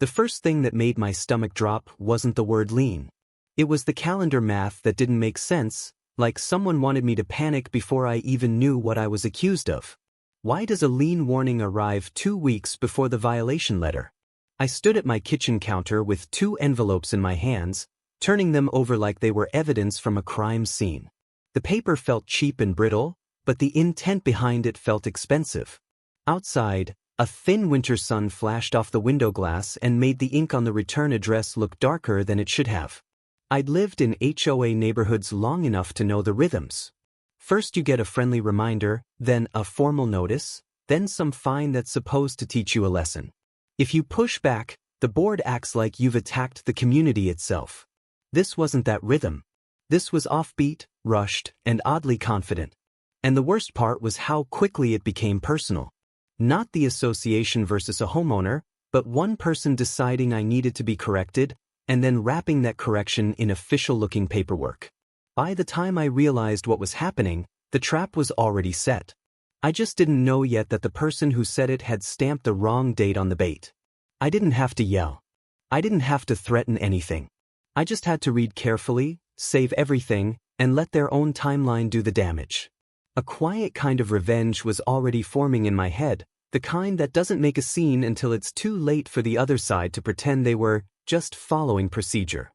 The first thing that made my stomach drop wasn't the word lien. It was the calendar math that didn't make sense, like someone wanted me to panic before I even knew what I was accused of. Why does a lien warning arrive 2 weeks before the violation letter? I stood at my kitchen counter with 2 envelopes in my hands, turning them over like they were evidence from a crime scene. The paper felt cheap and brittle, but the intent behind it felt expensive. Outside, a thin winter sun flashed off the window glass and made the ink on the return address look darker than it should have. I'd lived in HOA neighborhoods long enough to know the rhythms. First you get a friendly reminder, then a formal notice, then some fine that's supposed to teach you a lesson. If you push back, the board acts like you've attacked the community itself. This wasn't that rhythm. This was offbeat, rushed, and oddly confident. And the worst part was how quickly it became personal. Not the association versus a homeowner, but one person deciding I needed to be corrected, and then wrapping that correction in official-looking paperwork. By the time I realized what was happening, the trap was already set. I just didn't know yet that the person who said it had stamped the wrong date on the bait. I didn't have to yell. I didn't have to threaten anything. I just had to read carefully, save everything, and let their own timeline do the damage. A quiet kind of revenge was already forming in my head, the kind that doesn't make a scene until it's too late for the other side to pretend they were just following procedure.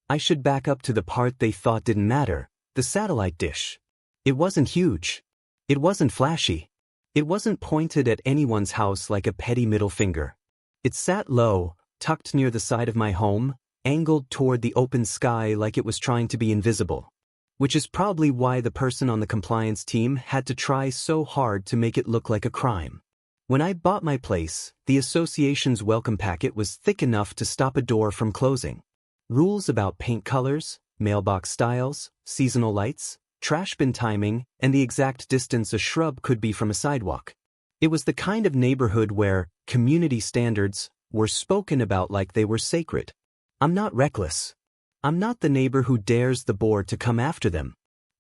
I should back up to the part they thought didn't matter, the satellite dish. It wasn't huge. It wasn't flashy. It wasn't pointed at anyone's house like a petty middle finger. It sat low, tucked near the side of my home, angled toward the open sky like it was trying to be invisible. Which is probably why the person on the compliance team had to try so hard to make it look like a crime. When I bought my place, the association's welcome packet was thick enough to stop a door from closing. Rules about paint colors, mailbox styles, seasonal lights, trash bin timing, and the exact distance a shrub could be from a sidewalk. It was the kind of neighborhood where community standards were spoken about like they were sacred. I'm not reckless. I'm not the neighbor who dares the board to come after them.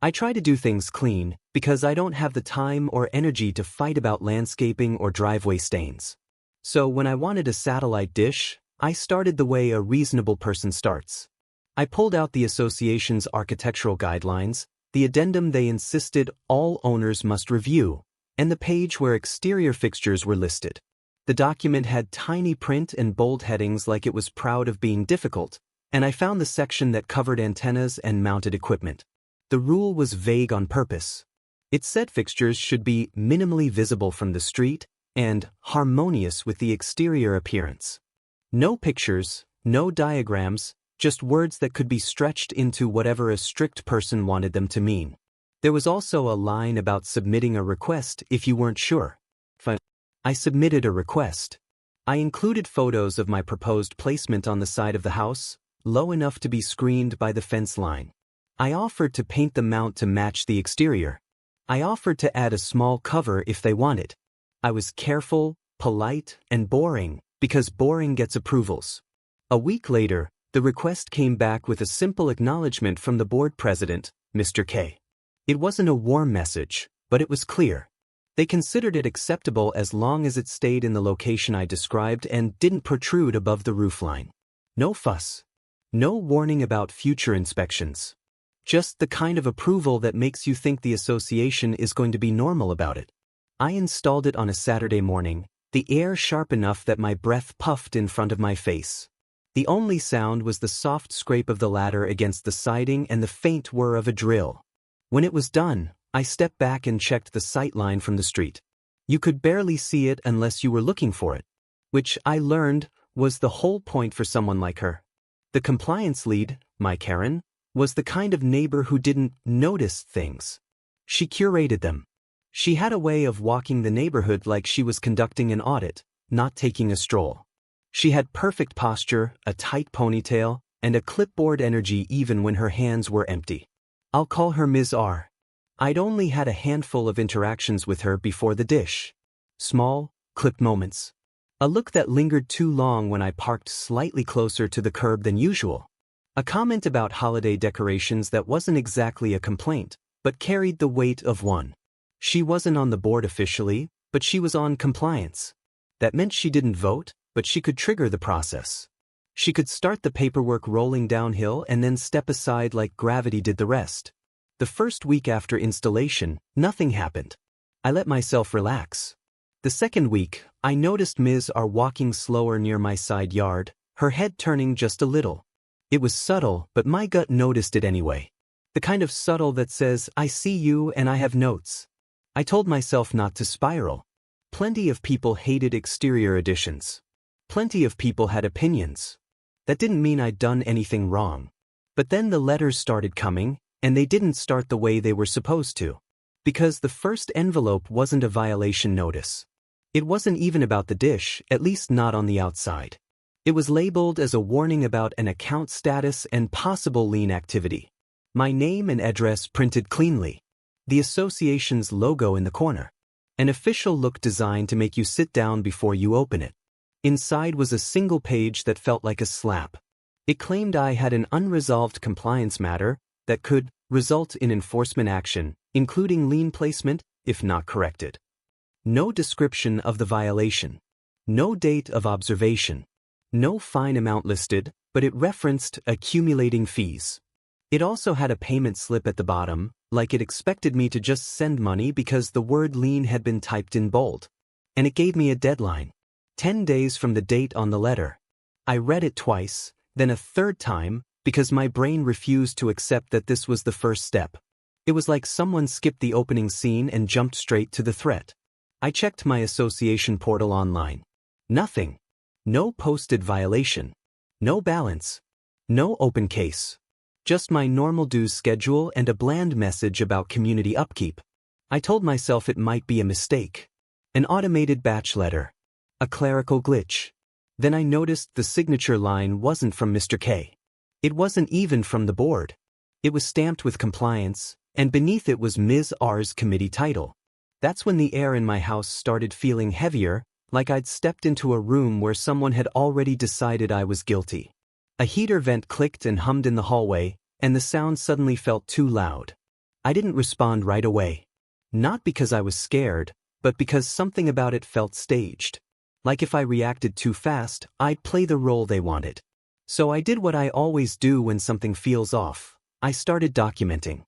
I try to do things clean because I don't have the time or energy to fight about landscaping or driveway stains. So when I wanted a satellite dish, I started the way a reasonable person starts. I pulled out the association's architectural guidelines, the addendum they insisted all owners must review, and the page where exterior fixtures were listed. The document had tiny print and bold headings like it was proud of being difficult, and I found the section that covered antennas and mounted equipment. The rule was vague on purpose. It said fixtures should be minimally visible from the street and harmonious with the exterior appearance. No pictures, no diagrams, just words that could be stretched into whatever a strict person wanted them to mean. There was also a line about submitting a request if you weren't sure. I submitted a request. I included photos of my proposed placement on the side of the house, low enough to be screened by the fence line. I offered to paint the mount to match the exterior. I offered to add a small cover if they wanted. I was careful, polite, and boring, because boring gets approvals. A week later, the request came back with a simple acknowledgement from the board president, Mr. K. It wasn't a warm message, but it was clear. They considered it acceptable as long as it stayed in the location I described and didn't protrude above the roofline. No fuss. No warning about future inspections. Just the kind of approval that makes you think the association is going to be normal about it. I installed it on a Saturday morning, the air sharp enough that my breath puffed in front of my face. The only sound was the soft scrape of the ladder against the siding and the faint whir of a drill. When it was done, I stepped back and checked the sight line from the street. You could barely see it unless you were looking for it, which I learned was the whole point for someone like her. The compliance lead, my Karen, was the kind of neighbor who didn't notice things. She curated them. She had a way of walking the neighborhood like she was conducting an audit, not taking a stroll. She had perfect posture, a tight ponytail, and a clipboard energy even when her hands were empty. I'll call her Ms. R. I'd only had a handful of interactions with her before the dish. Small, clipped moments. A look that lingered too long when I parked slightly closer to the curb than usual. A comment about holiday decorations that wasn't exactly a complaint, but carried the weight of one. She wasn't on the board officially, but she was on compliance. That meant she didn't vote, but she could trigger the process. She could start the paperwork rolling downhill and then step aside like gravity did the rest. The first week after installation, nothing happened. I let myself relax. The second week, I noticed Ms. R walking slower near my side yard, her head turning just a little. It was subtle, but my gut noticed it anyway. The kind of subtle that says, I see you and I have notes. I told myself not to spiral. Plenty of people hated exterior additions. Plenty of people had opinions. That didn't mean I'd done anything wrong. But then the letters started coming, and they didn't start the way they were supposed to. Because the first envelope wasn't a violation notice. It wasn't even about the dish, at least not on the outside. It was labeled as a warning about an account status and possible lien activity. My name and address printed cleanly. The association's logo in the corner. An official look designed to make you sit down before you open it. Inside was a single page that felt like a slap. It claimed I had an unresolved compliance matter that could result in enforcement action, including lien placement, if not corrected. No description of the violation. No date of observation. No fine amount listed, but it referenced accumulating fees. It also had a payment slip at the bottom, like it expected me to just send money because the word lien had been typed in bold. And it gave me a deadline. 10 days from the date on the letter. I read it twice, then a third time, because my brain refused to accept that this was the first step. It was like someone skipped the opening scene and jumped straight to the threat. I checked my association portal online. Nothing. No posted violation. No balance. No open case. Just my normal dues schedule and a bland message about community upkeep. I told myself it might be a mistake. An automated batch letter. A clerical glitch. Then I noticed the signature line wasn't from Mr. K. It wasn't even from the board. It was stamped with compliance, and beneath it was Ms. R's committee title. That's when the air in my house started feeling heavier, like I'd stepped into a room where someone had already decided I was guilty. A heater vent clicked and hummed in the hallway, and the sound suddenly felt too loud. I didn't respond right away. Not because I was scared, but because something about it felt staged. Like if I reacted too fast, I'd play the role they wanted. So I did what I always do when something feels off. I started documenting.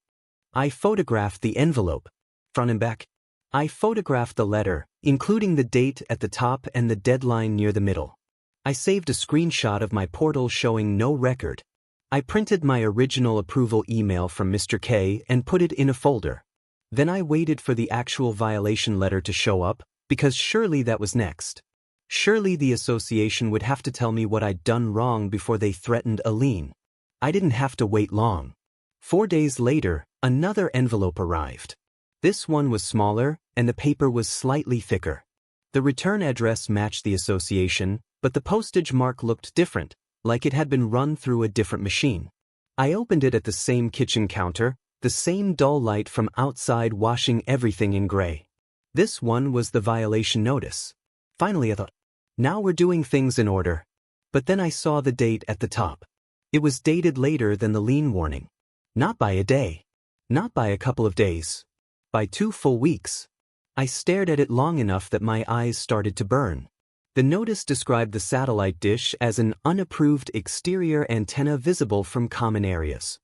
I photographed the envelope, front and back. I photographed the letter, including the date at the top and the deadline near the middle. I saved a screenshot of my portal showing no record. I printed my original approval email from Mr. K and put it in a folder. Then I waited for the actual violation letter to show up, because surely that was next. Surely the association would have to tell me what I'd done wrong before they threatened a lien. I didn't have to wait long. 4 days later, another envelope arrived. This one was smaller, and the paper was slightly thicker. The return address matched the association, but the postage mark looked different, like it had been run through a different machine. I opened it at the same kitchen counter, the same dull light from outside washing everything in gray. This one was the violation notice. Finally I thought, now we're doing things in order. But then I saw the date at the top. It was dated later than the lien warning. Not by a day. Not by a couple of days. By 2 full weeks. I stared at it long enough that my eyes started to burn. The notice described the satellite dish as an unapproved exterior antenna visible from common areas.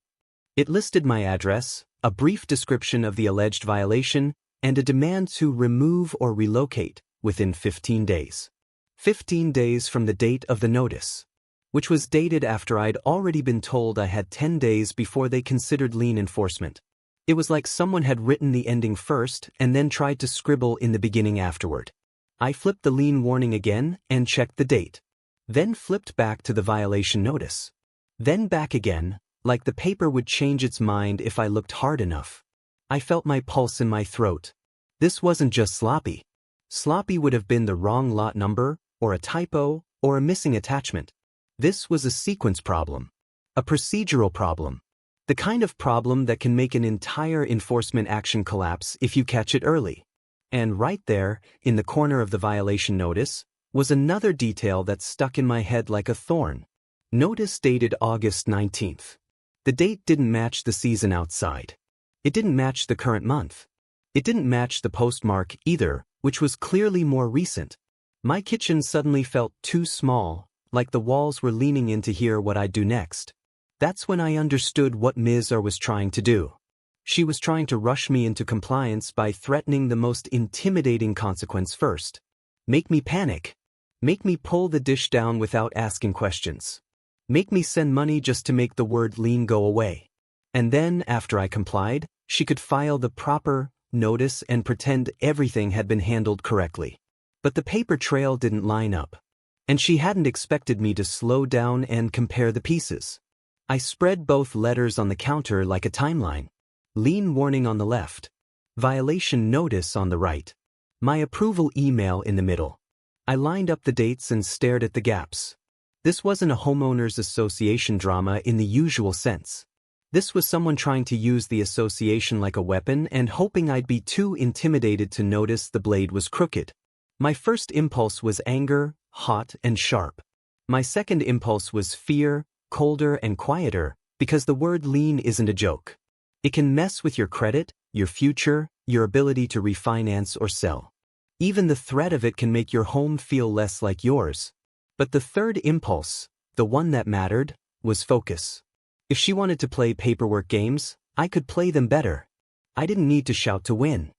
It listed my address, a brief description of the alleged violation, and a demand to remove or relocate within 15 days. 15 days from the date of the notice, which was dated after I'd already been told I had 10 days before they considered lien enforcement. It was like someone had written the ending first and then tried to scribble in the beginning afterward. I flipped the lien warning again and checked the date. Then flipped back to the violation notice. Then back again, like the paper would change its mind if I looked hard enough. I felt my pulse in my throat. This wasn't just sloppy. Sloppy would have been the wrong lot number, or a typo, or a missing attachment. This was a sequence problem. A procedural problem. The kind of problem that can make an entire enforcement action collapse if you catch it early. And right there, in the corner of the violation notice, was another detail that stuck in my head like a thorn. Notice dated August 19th. The date didn't match the season outside. It didn't match the current month. It didn't match the postmark either, which was clearly more recent. My kitchen suddenly felt too small, like the walls were leaning in to hear what I'd do next. That's when I understood what Ms. R was trying to do. She was trying to rush me into compliance by threatening the most intimidating consequence first. Make me panic. Make me pull the dish down without asking questions. Make me send money just to make the word lien go away. And then, after I complied, she could file the proper notice and pretend everything had been handled correctly. But the paper trail didn't line up. And she hadn't expected me to slow down and compare the pieces. I spread both letters on the counter like a timeline. Lien warning on the left. Violation notice on the right. My approval email in the middle. I lined up the dates and stared at the gaps. This wasn't a homeowners association drama in the usual sense. This was someone trying to use the association like a weapon and hoping I'd be too intimidated to notice the blade was crooked. My first impulse was anger, hot and sharp. My second impulse was fear, colder and quieter, because the word lien isn't a joke. It can mess with your credit, your future, your ability to refinance or sell. Even the threat of it can make your home feel less like yours. But the third impulse, the one that mattered, was focus. If she wanted to play paperwork games, I could play them better. I didn't need to shout to win.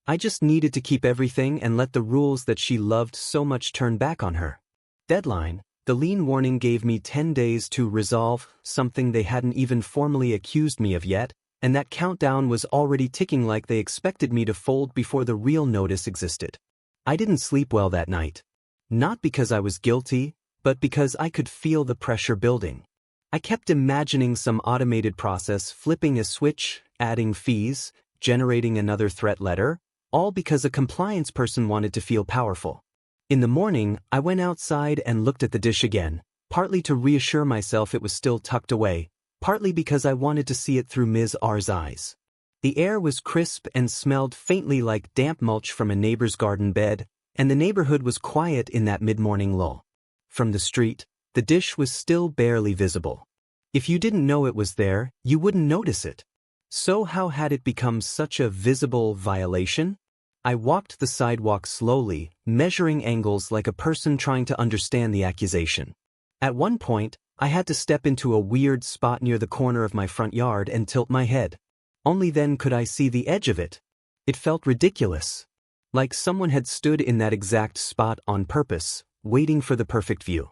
I just needed to keep everything and let the rules that she loved so much turn back on her. Deadline. The lien warning gave me 10 days to resolve something they hadn't even formally accused me of yet, and that countdown was already ticking like they expected me to fold before the real notice existed. I didn't sleep well that night. Not because I was guilty, but because I could feel the pressure building. I kept imagining some automated process flipping a switch, adding fees, generating another threat letter, all because a compliance person wanted to feel powerful. In the morning, I went outside and looked at the dish again, partly to reassure myself it was still tucked away, partly because I wanted to see it through Ms. R's eyes. The air was crisp and smelled faintly like damp mulch from a neighbor's garden bed, and the neighborhood was quiet in that mid-morning lull. From the street, the dish was still barely visible. If you didn't know it was there, you wouldn't notice it. So how had it become such a visible violation? I walked the sidewalk slowly, measuring angles like a person trying to understand the accusation. At one point, I had to step into a weird spot near the corner of my front yard and tilt my head. Only then could I see the edge of it. It felt ridiculous. Like someone had stood in that exact spot on purpose, waiting for the perfect view.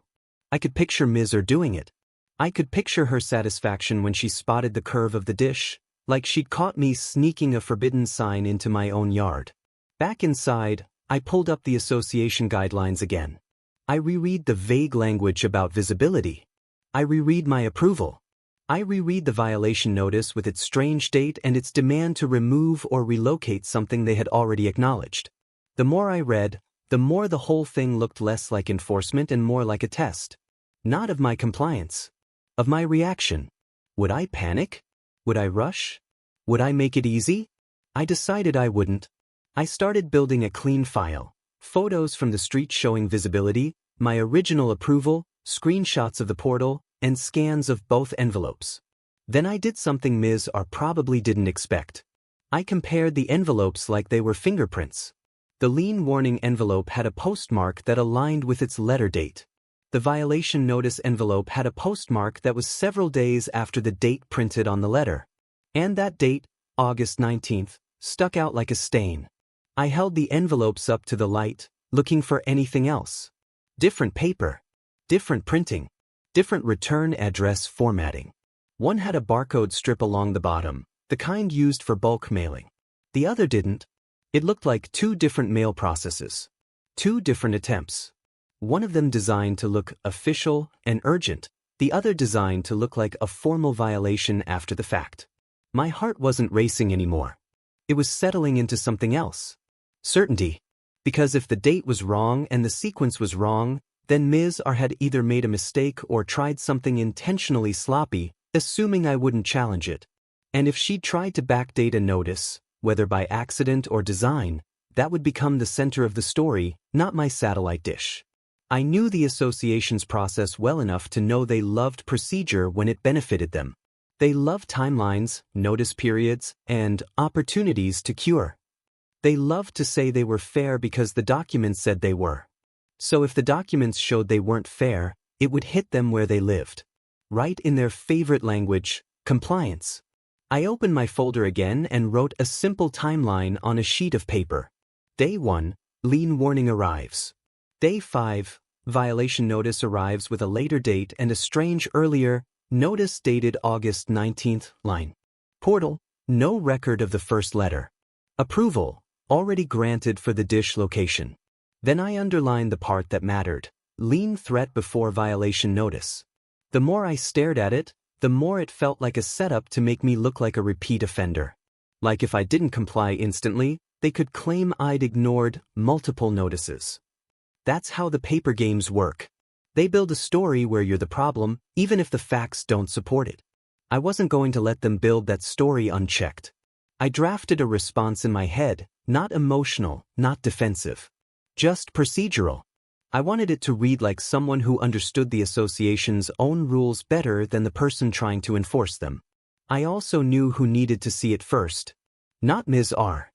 I could picture Ms. R doing it. I could picture her satisfaction when she spotted the curve of the dish, like she'd caught me sneaking a forbidden sign into my own yard. Back inside, I pulled up the association guidelines again. I reread the vague language about visibility. I reread my approval. I reread the violation notice with its strange date and its demand to remove or relocate something they had already acknowledged. The more I read, the more the whole thing looked less like enforcement and more like a test. Not of my compliance. Of my reaction. Would I panic? Would I rush? Would I make it easy? I decided I wouldn't. I started building a clean file. Photos from the street showing visibility, my original approval, screenshots of the portal, and scans of both envelopes. Then I did something Ms. R probably didn't expect. I compared the envelopes like they were fingerprints. The lien warning envelope had a postmark that aligned with its letter date. The violation notice envelope had a postmark that was several days after the date printed on the letter. And that date, August 19th, stuck out like a stain. I held the envelopes up to the light, looking for anything else. Different paper. Different printing. Different return address formatting. One had a barcode strip along the bottom, the kind used for bulk mailing. The other didn't. It looked like two different mail processes. Two different attempts. One of them designed to look official and urgent, the other designed to look like a formal violation after the fact. My heart wasn't racing anymore. It was settling into something else. Certainty. Because if the date was wrong and the sequence was wrong, then Ms. R had either made a mistake or tried something intentionally sloppy, assuming I wouldn't challenge it. And if she'd tried to backdate a notice, whether by accident or design, that would become the center of the story, not my satellite dish. I knew the association's process well enough to know they loved procedure when it benefited them. They loved timelines, notice periods, and opportunities to cure. They loved to say they were fair because the documents said they were. So if the documents showed they weren't fair, it would hit them where they lived. Right in their favorite language, compliance. I opened my folder again and wrote a simple timeline on a sheet of paper. Day 1, lien warning arrives. Day 5, violation notice arrives with a later date and a strange earlier notice dated August 19th line. Portal, no record of the first letter. Approval, already granted for the dish location. Then I underlined the part that mattered. Lien threat before violation notice. The more I stared at it, the more it felt like a setup to make me look like a repeat offender. Like if I didn't comply instantly, they could claim I'd ignored multiple notices. That's how the paper games work. They build a story where you're the problem, even if the facts don't support it. I wasn't going to let them build that story unchecked. I drafted a response in my head, not emotional, not defensive. Just procedural. I wanted it to read like someone who understood the association's own rules better than the person trying to enforce them. I also knew who needed to see it first. Not Ms. R.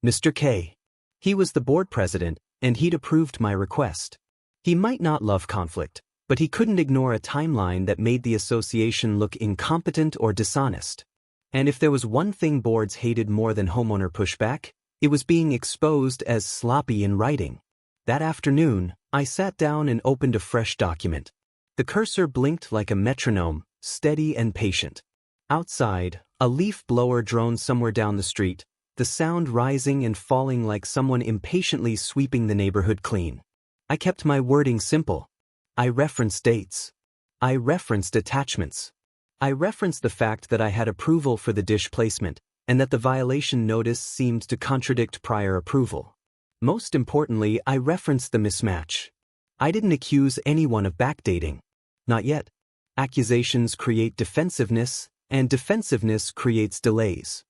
Mr. K. He was the board president, and he'd approved my request. He might not love conflict, but he couldn't ignore a timeline that made the association look incompetent or dishonest. And if there was one thing boards hated more than homeowner pushback, it was being exposed as sloppy in writing. That afternoon, I sat down and opened a fresh document. The cursor blinked like a metronome, steady and patient. Outside, a leaf blower droned somewhere down the street, the sound rising and falling like someone impatiently sweeping the neighborhood clean. I kept my wording simple. I referenced dates. I referenced attachments. I referenced the fact that I had approval for the dish placement, and that the violation notice seemed to contradict prior approval. Most importantly, I referenced the mismatch. I didn't accuse anyone of backdating. Not yet. Accusations create defensiveness, and defensiveness creates delays.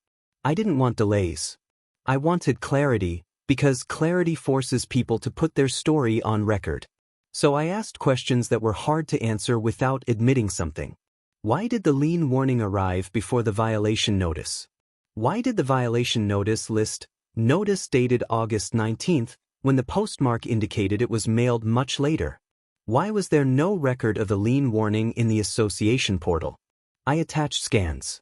I didn't want delays. I wanted clarity, because clarity forces people to put their story on record. So I asked questions that were hard to answer without admitting something. Why did the lien warning arrive before the violation notice? Why did the violation notice list notice dated August 19th when the postmark indicated it was mailed much later? Why was there no record of the lien warning in the association portal? I attached scans.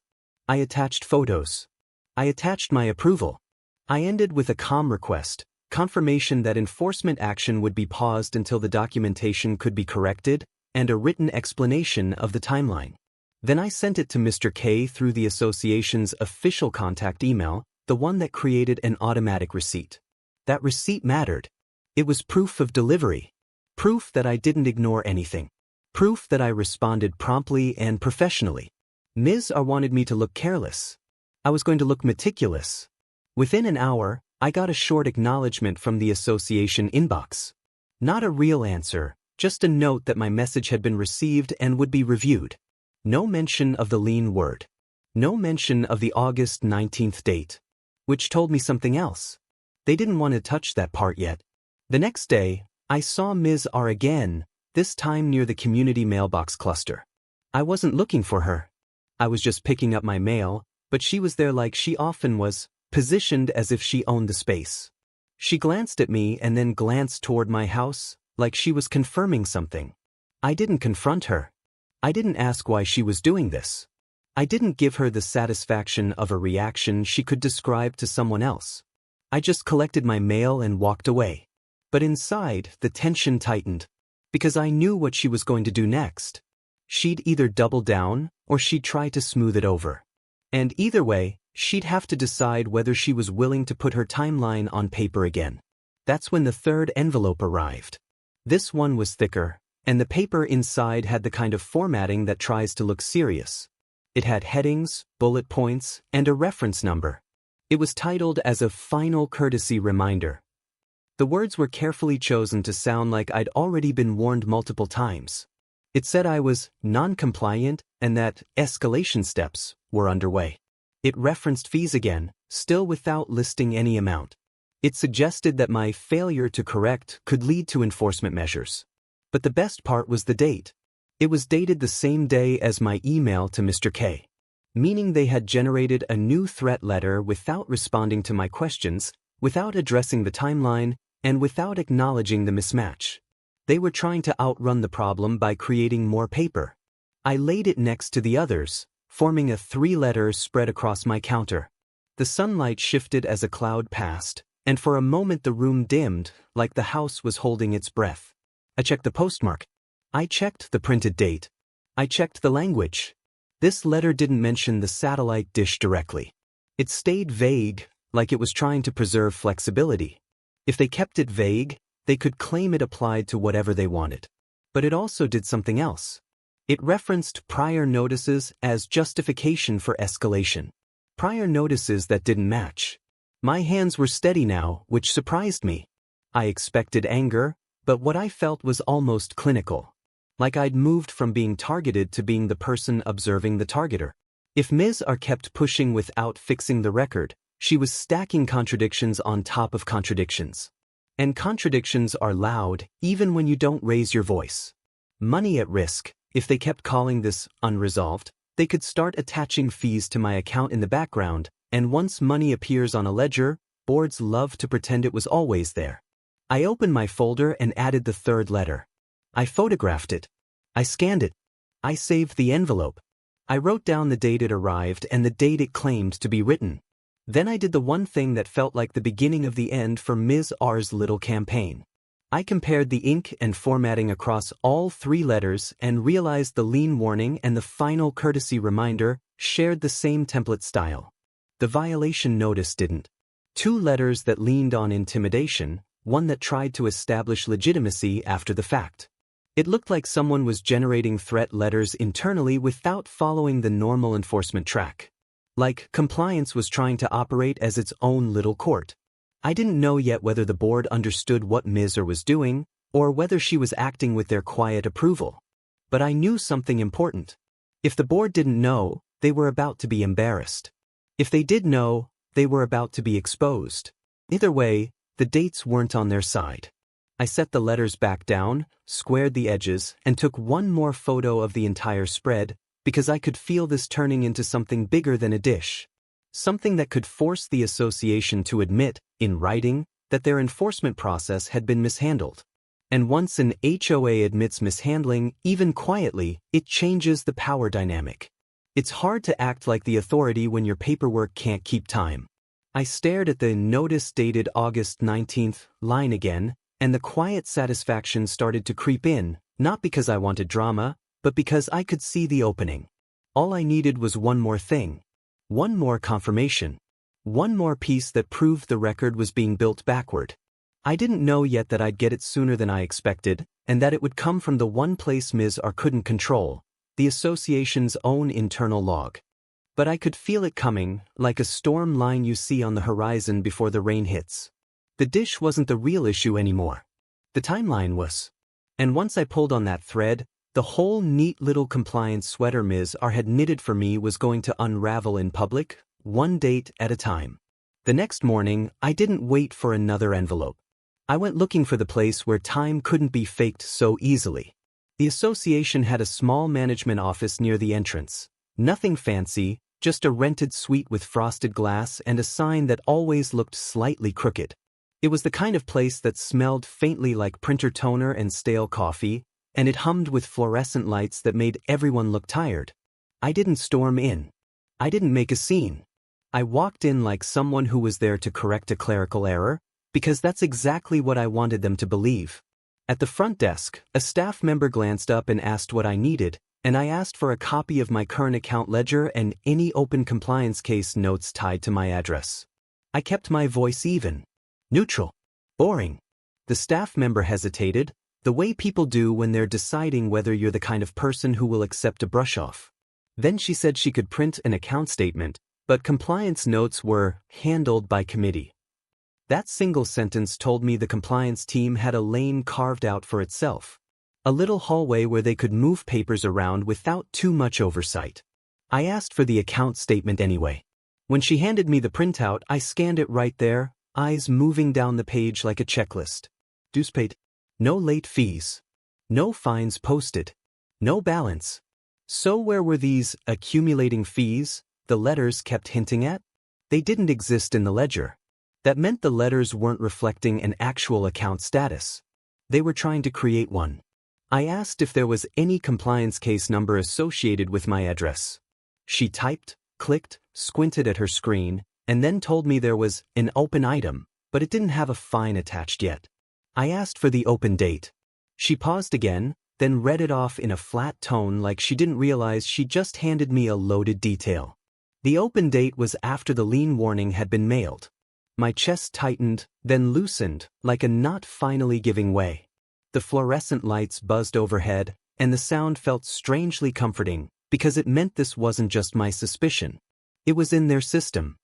I attached photos. I attached my approval. I ended with a calm request, confirmation that enforcement action would be paused until the documentation could be corrected, and a written explanation of the timeline. Then I sent it to Mr. K through the association's official contact email, the one that created an automatic receipt. That receipt mattered. It was proof of delivery. Proof that I didn't ignore anything. Proof that I responded promptly and professionally. Ms. R wanted me to look careless. I was going to look meticulous. Within an hour, I got a short acknowledgement from the association inbox. Not a real answer, just a note that my message had been received and would be reviewed. No mention of the lien word. No mention of the August 19th date. Which told me something else. They didn't want to touch that part yet. The next day, I saw Ms. R again, this time near the community mailbox cluster. I wasn't looking for her. I was just picking up my mail, but she was there like she often was, positioned as if she owned the space. She glanced at me and then glanced toward my house, like she was confirming something. I didn't confront her. I didn't ask why she was doing this. I didn't give her the satisfaction of a reaction she could describe to someone else. I just collected my mail and walked away. But inside, the tension tightened, because I knew what she was going to do next. She'd either double down, or she'd try to smooth it over. And either way, she'd have to decide whether she was willing to put her timeline on paper again. That's when the third envelope arrived. This one was thicker, and the paper inside had the kind of formatting that tries to look serious. It had headings, bullet points, and a reference number. It was titled as a final courtesy reminder. The words were carefully chosen to sound like I'd already been warned multiple times. It said I was non-compliant and that escalation steps were underway. It referenced fees again, still without listing any amount. It suggested that my failure to correct could lead to enforcement measures. But the best part was the date. It was dated the same day as my email to Mr. K, meaning they had generated a new threat letter without responding to my questions, without addressing the timeline, and without acknowledging the mismatch. They were trying to outrun the problem by creating more paper. I laid it next to the others, forming a 3-letter spread across my counter. The sunlight shifted as a cloud passed, and for a moment the room dimmed, like the house was holding its breath. I checked the postmark. I checked the printed date. I checked the language. This letter didn't mention the satellite dish directly. It stayed vague, like it was trying to preserve flexibility. If they kept it vague, they could claim it applied to whatever they wanted. But it also did something else. It referenced prior notices as justification for escalation. Prior notices that didn't match. My hands were steady now, which surprised me. I expected anger, but what I felt was almost clinical. Like I'd moved from being targeted to being the person observing the targeter. If Ms. R kept pushing without fixing the record, she was stacking contradictions on top of contradictions. And contradictions are loud, even when you don't raise your voice. Money at risk. If they kept calling this unresolved, they could start attaching fees to my account in the background, and once money appears on a ledger, boards love to pretend it was always there. I opened my folder and added the 3rd letter. I photographed it. I scanned it. I saved the envelope. I wrote down the date it arrived and the date it claimed to be written. Then I did the one thing that felt like the beginning of the end for Ms. R's little campaign. I compared the ink and formatting across all 3 letters and realized the lien warning and the final courtesy reminder shared the same template style. The violation notice didn't. 2 letters that leaned on intimidation, one that tried to establish legitimacy after the fact. It looked like someone was generating threat letters internally without following the normal enforcement track. Like compliance was trying to operate as its own little court. I didn't know yet whether the board understood what Ms. R was doing, or whether she was acting with their quiet approval. But I knew something important. If the board didn't know, they were about to be embarrassed. If they did know, they were about to be exposed. Either way, the dates weren't on their side. I set the letters back down, squared the edges, and took one more photo of the entire spread, because I could feel this turning into something bigger than a dish. Something that could force the association to admit, in writing, that their enforcement process had been mishandled. And once an HOA admits mishandling, even quietly, it changes the power dynamic. It's hard to act like the authority when your paperwork can't keep time. I stared at the notice dated August 19th line again, and the quiet satisfaction started to creep in, not because I wanted drama, but because I could see the opening. All I needed was one more thing. One more confirmation. One more piece that proved the record was being built backward. I didn't know yet that I'd get it sooner than I expected, and that it would come from the one place Ms. R couldn't control, the association's own internal log. But I could feel it coming, like a storm line you see on the horizon before the rain hits. The dish wasn't the real issue anymore. The timeline was. And once I pulled on that thread, the whole neat little compliance sweater Ms. R had knitted for me was going to unravel in public, one date at a time. The next morning, I didn't wait for another envelope. I went looking for the place where time couldn't be faked so easily. The association had a small management office near the entrance. Nothing fancy, just a rented suite with frosted glass and a sign that always looked slightly crooked. It was the kind of place that smelled faintly like printer toner and stale coffee, and it hummed with fluorescent lights that made everyone look tired. I didn't storm in. I didn't make a scene. I walked in like someone who was there to correct a clerical error, because that's exactly what I wanted them to believe. At the front desk, a staff member glanced up and asked what I needed, and I asked for a copy of my current account ledger and any open compliance case notes tied to my address. I kept my voice even. Neutral. Boring. The staff member hesitated, the way people do when they're deciding whether you're the kind of person who will accept a brush-off. Then she said she could print an account statement, but compliance notes were handled by committee. That single sentence told me the compliance team had a lane carved out for itself. A little hallway where they could move papers around without too much oversight. I asked for the account statement anyway. When she handed me the printout, I scanned it right there, eyes moving down the page like a checklist. Dues paid. No late fees. No fines posted. No balance. So where were these accumulating fees the letters kept hinting at? They didn't exist in the ledger. That meant the letters weren't reflecting an actual account status. They were trying to create one. I asked if there was any compliance case number associated with my address. She typed, clicked, squinted at her screen, and then told me there was an open item, but it didn't have a fine attached yet. I asked for the open date. She paused again, then read it off in a flat tone like she didn't realize she just handed me a loaded detail. The open date was after the lien warning had been mailed. My chest tightened, then loosened, like a knot finally giving way. The fluorescent lights buzzed overhead, and the sound felt strangely comforting, because it meant this wasn't just my suspicion. It was in their system.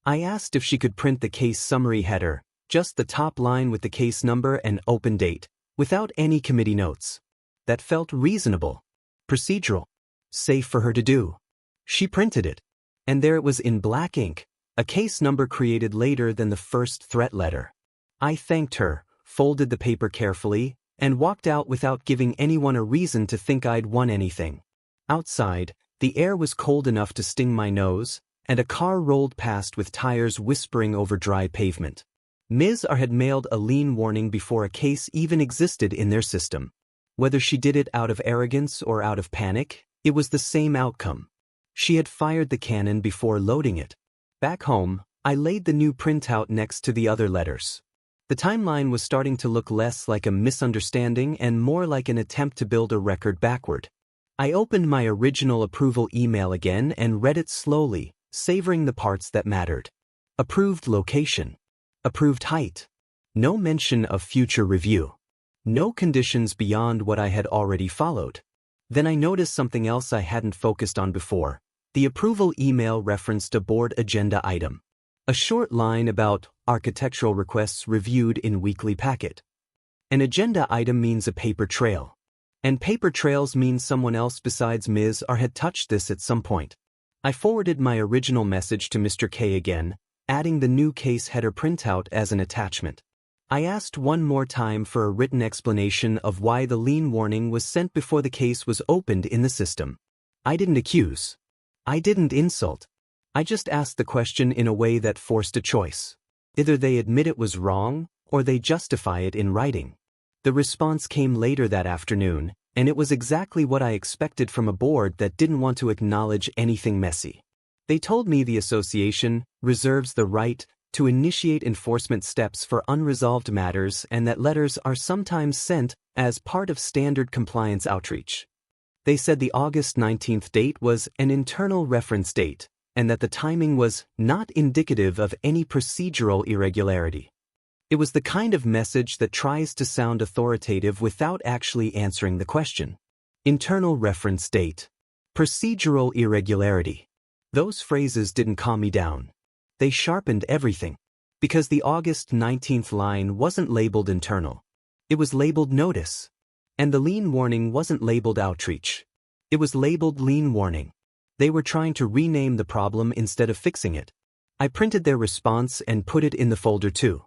I asked if she could print the case summary header, just the top line with the case number and open date, without any committee notes. That felt reasonable, procedural, safe for her to do. She printed it, and there it was in black ink, a case number created later than the first threat letter. I thanked her, folded the paper carefully, and walked out without giving anyone a reason to think I'd won anything. Outside, the air was cold enough to sting my nose, and a car rolled past with tires whispering over dry pavement. Ms. R had mailed a lien warning before a case even existed in their system. Whether she did it out of arrogance or out of panic, it was the same outcome. She had fired the cannon before loading it. Back home, I laid the new printout next to the other letters. The timeline was starting to look less like a misunderstanding and more like an attempt to build a record backward. I opened my original approval email again and read it slowly, savoring the parts that mattered. Approved location. Approved height. No mention of future review. No conditions beyond what I had already followed. Then I noticed something else I hadn't focused on before. The approval email referenced a board agenda item. A short line about architectural requests reviewed in weekly packet. An agenda item means a paper trail. And paper trails mean someone else besides Ms. R had touched this at some point. I forwarded my original message to Mr. K again, adding the new case header printout as an attachment. I asked one more time for a written explanation of why the lien warning was sent before the case was opened in the system. I didn't accuse. I didn't insult. I just asked the question in a way that forced a choice. Either they admit it was wrong, or they justify it in writing. The response came later that afternoon, and it was exactly what I expected from a board that didn't want to acknowledge anything messy. They told me the association reserves the right to initiate enforcement steps for unresolved matters and that letters are sometimes sent as part of standard compliance outreach. They said the August 19th date was an internal reference date and that the timing was not indicative of any procedural irregularity. It was the kind of message that tries to sound authoritative without actually answering the question. Internal reference date. Procedural irregularity. Those phrases didn't calm me down. They sharpened everything. Because the August 19th line wasn't labeled internal. It was labeled notice. And the lien warning wasn't labeled outreach. It was labeled lien warning. They were trying to rename the problem instead of fixing it. I printed their response and put it in the folder too.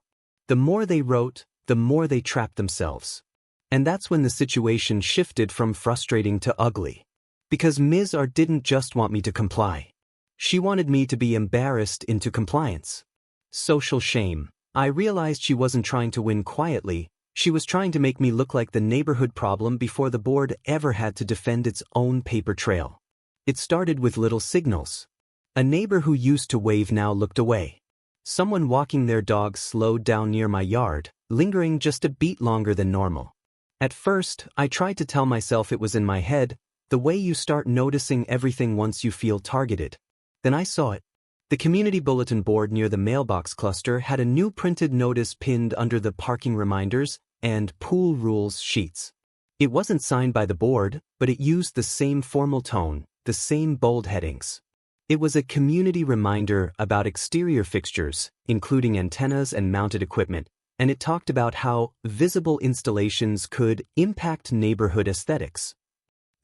The more they wrote, the more they trapped themselves. And that's when the situation shifted from frustrating to ugly. Because Ms. R didn't just want me to comply. She wanted me to be embarrassed into compliance. Social shame. I realized she wasn't trying to win quietly. She was trying to make me look like the neighborhood problem before the board ever had to defend its own paper trail. It started with little signals. A neighbor who used to wave now looked away. Someone walking their dog slowed down near my yard, lingering just a beat longer than normal. At first, I tried to tell myself it was in my head, the way you start noticing everything once you feel targeted. Then I saw it. The community bulletin board near the mailbox cluster had a new printed notice pinned under the parking reminders and pool rules sheets. It wasn't signed by the board, but it used the same formal tone, the same bold headings. It was a community reminder about exterior fixtures, including antennas and mounted equipment, and it talked about how visible installations could impact neighborhood aesthetics.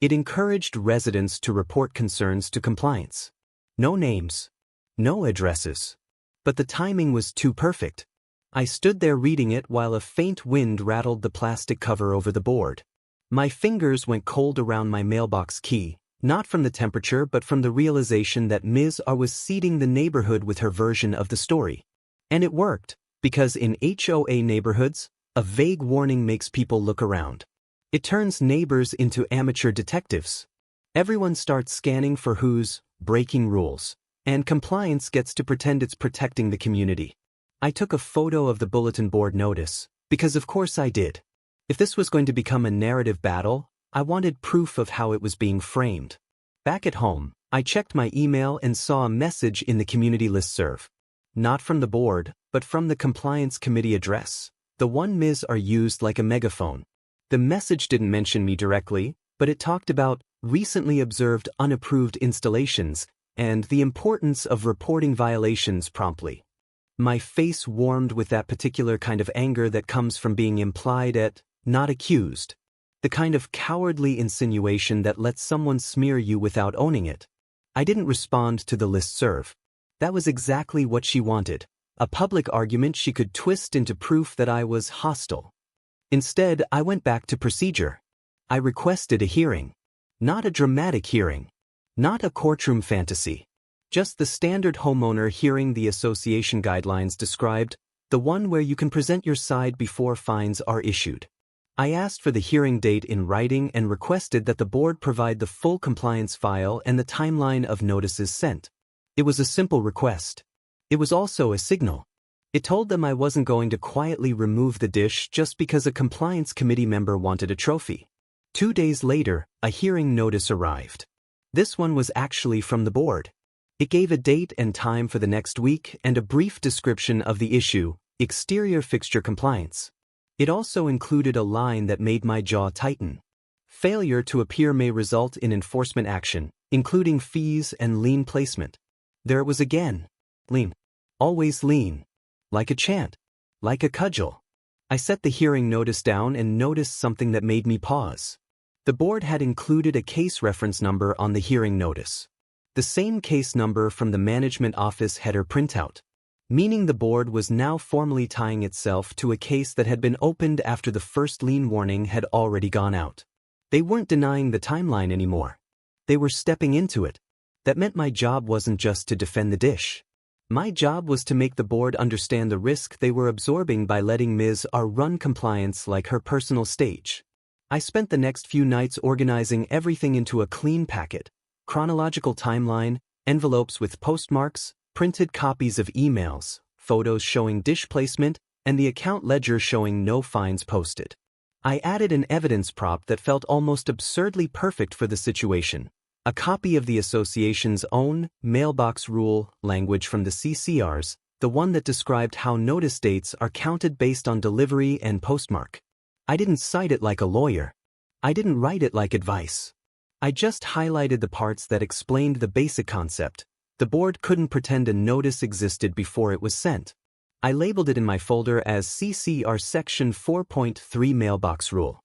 It encouraged residents to report concerns to compliance. No names. No addresses. But the timing was too perfect. I stood there reading it while a faint wind rattled the plastic cover over the board. My fingers went cold around my mailbox key, not from the temperature but from the realization that Ms. R was seeding the neighborhood with her version of the story. And it worked, because in HOA neighborhoods, A vague warning makes people look around. It turns neighbors into amateur detectives. Everyone starts scanning for who's breaking rules, and compliance gets to pretend it's protecting the community. I took a photo of the bulletin board notice, because of course I did. If this was going to become a narrative battle, I wanted proof of how it was being framed. Back at home, I checked my email and saw a message in the community listserv. Not from the board, but from the compliance committee address. The one Ms. are used like a megaphone. The message didn't mention me directly, but it talked about recently observed unapproved installations and the importance of reporting violations promptly. My face warmed with that particular kind of anger that comes from being implied at, not accused. The kind of cowardly insinuation that lets someone smear you without owning it. I didn't respond to the listserv. That was exactly what she wanted, a public argument she could twist into proof that I was hostile. Instead, I went back to procedure. I requested a hearing. Not a dramatic hearing. Not a courtroom fantasy. Just the standard homeowner hearing the association guidelines described, the one where you can present your side before fines are issued. I asked for the hearing date in writing and requested that the board provide the full compliance file and the timeline of notices sent. It was a simple request. It was also a signal. It told them I wasn't going to quietly remove the dish just because a compliance committee member wanted a trophy. 2 days later, a hearing notice arrived. This one was actually from the board. It gave a date and time for the next week and a brief description of the issue, exterior fixture compliance. It also included a line that made my jaw tighten. Failure to appear may result in enforcement action, including fees and lien placement. There it was again. Lien. Always lien. Like a chant. Like a cudgel. I set the hearing notice down and noticed something that made me pause. The board had included a case reference number on the hearing notice. The same case number from the management office header printout. Meaning the board was now formally tying itself to a case that had been opened after the first lien warning had already gone out. They weren't denying the timeline anymore. They were stepping into it. That meant my job wasn't just to defend the dish. My job was to make the board understand the risk they were absorbing by letting Ms. R run compliance like her personal stage. I spent the next few nights organizing everything into a clean packet, chronological timeline, envelopes with postmarks, printed copies of emails, photos showing dish placement, and the account ledger showing no fines posted. I added an evidence prop that felt almost absurdly perfect for the situation. A copy of the association's own mailbox rule language from the CCRs, the one that described how notice dates are counted based on delivery and postmark. I didn't cite it like a lawyer. I didn't write it like advice. I just highlighted the parts that explained the basic concept. The board couldn't pretend a notice existed before it was sent. I labeled it in my folder as CCR Section 4.3 Mailbox Rule.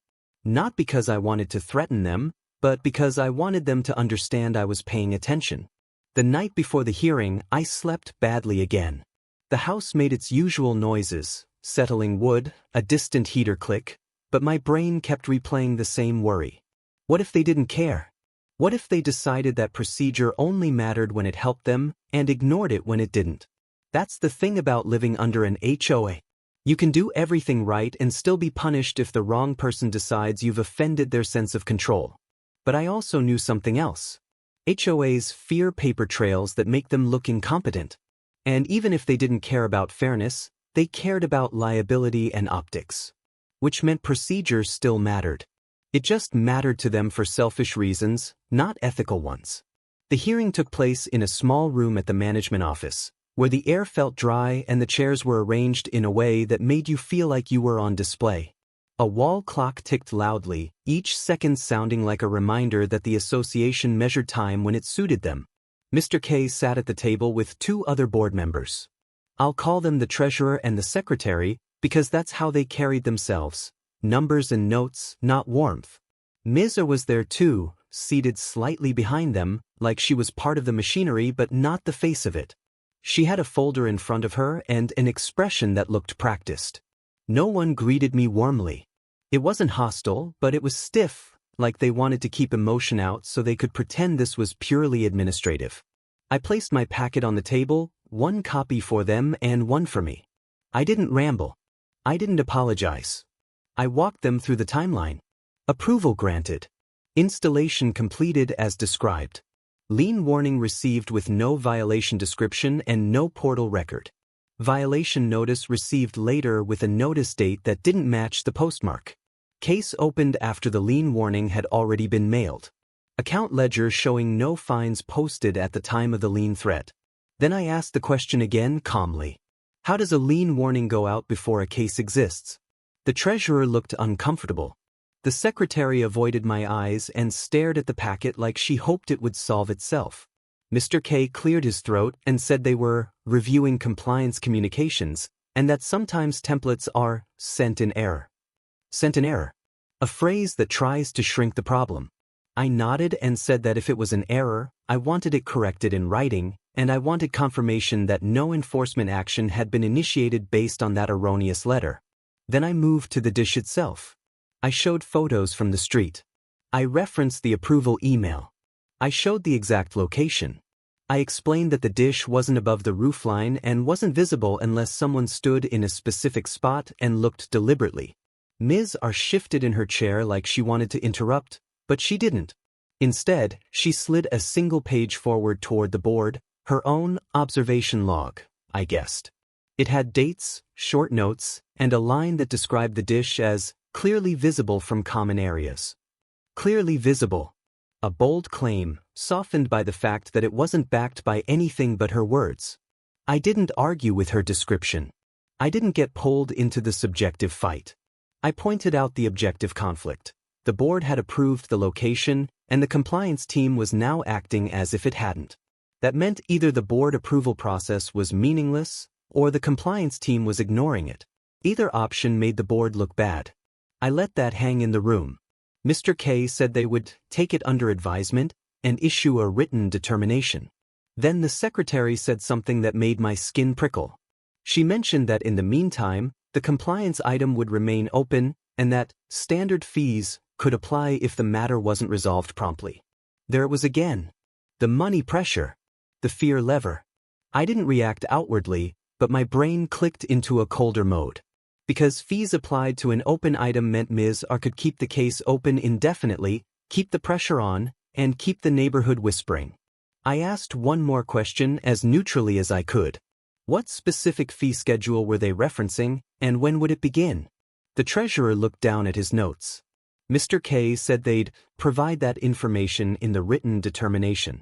Not because I wanted to threaten them, but because I wanted them to understand I was paying attention. The night before the hearing, I slept badly again. The house made its usual noises, settling wood, a distant heater click, but my brain kept replaying the same worry. What if they didn't care? What if they decided that procedure only mattered when it helped them and ignored it when it didn't? That's the thing about living under an HOA. You can do everything right and still be punished if the wrong person decides you've offended their sense of control. But I also knew something else. HOAs fear paper trails that make them look incompetent. And even if they didn't care about fairness, they cared about liability and optics. Which meant procedure still mattered. It just mattered to them for selfish reasons, not ethical ones. The hearing took place in a small room at the management office, where the air felt dry and the chairs were arranged in a way that made you feel like you were on display. A wall clock ticked loudly, each second sounding like a reminder that the association measured time when it suited them. Mr. K sat at the table with 2 other board members. I'll call them the treasurer and the secretary because that's how they carried themselves. Numbers and notes, not warmth. Ms. R was there too, seated slightly behind them, like she was part of the machinery but not the face of it. She had a folder in front of her and an expression that looked practiced. No one greeted me warmly. It wasn't hostile, but it was stiff, like they wanted to keep emotion out so they could pretend this was purely administrative. I placed my packet on the table, 1 copy for them and 1 for me. I didn't ramble. I didn't apologize. I walked them through the timeline. Approval granted. Installation completed as described. Lien warning received with no violation description and no portal record. Violation notice received later with a notice date that didn't match the postmark. Case opened after the lien warning had already been mailed. Account ledger showing no fines posted at the time of the lien threat. Then I asked the question again calmly. How does a lien warning go out before a case exists? The treasurer looked uncomfortable. The secretary avoided my eyes and stared at the packet like she hoped it would solve itself. Mr. K cleared his throat and said they were reviewing compliance communications and that sometimes templates are sent in error. Sent in error. A phrase that tries to shrink the problem. I nodded and said that if it was an error, I wanted it corrected in writing, and I wanted confirmation that no enforcement action had been initiated based on that erroneous letter. Then I moved to the dish itself. I showed photos from the street. I referenced the approval email. I showed the exact location. I explained that the dish wasn't above the roofline and wasn't visible unless someone stood in a specific spot and looked deliberately. Ms. R shifted in her chair like she wanted to interrupt, but she didn't. Instead, she slid a single page forward toward the board, her own observation log, I guessed. It had dates, short notes, and a line that described the dish as clearly visible from common areas. Clearly visible. A bold claim, softened by the fact that it wasn't backed by anything but her words. I didn't argue with her description. I didn't get pulled into the subjective fight. I pointed out the objective conflict. The board had approved the location, and the compliance team was now acting as if it hadn't. That meant either the board approval process was meaningless, or the compliance team was ignoring it. Either option made the board look bad. I let that hang in the room. Mr. K said they would take it under advisement and issue a written determination. Then the secretary said something that made my skin prickle. She mentioned that in the meantime, the compliance item would remain open and that standard fees could apply if the matter wasn't resolved promptly. There it was again. The money pressure. The fear lever. I didn't react outwardly, but my brain clicked into a colder mode. Because fees applied to an open item meant Ms. R could keep the case open indefinitely, keep the pressure on, and keep the neighborhood whispering. I asked one more question as neutrally as I could. What specific fee schedule were they referencing, and when would it begin? The treasurer looked down at his notes. Mr. K said they'd provide that information in the written determination.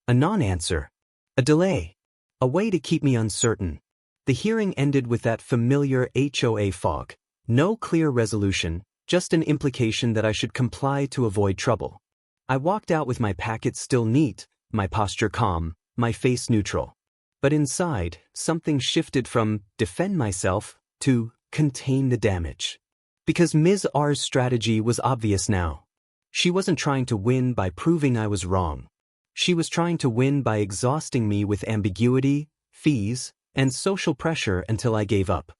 A non-answer. A delay. A way to keep me uncertain. The hearing ended with that familiar HOA fog. No clear resolution, just an implication that I should comply to avoid trouble. I walked out with my packet still neat, my posture calm, my face neutral. But inside, something shifted from defend myself to contain the damage. Because Ms. R's strategy was obvious now. She wasn't trying to win by proving I was wrong. She was trying to win by exhausting me with ambiguity, fees, and social pressure until I gave up.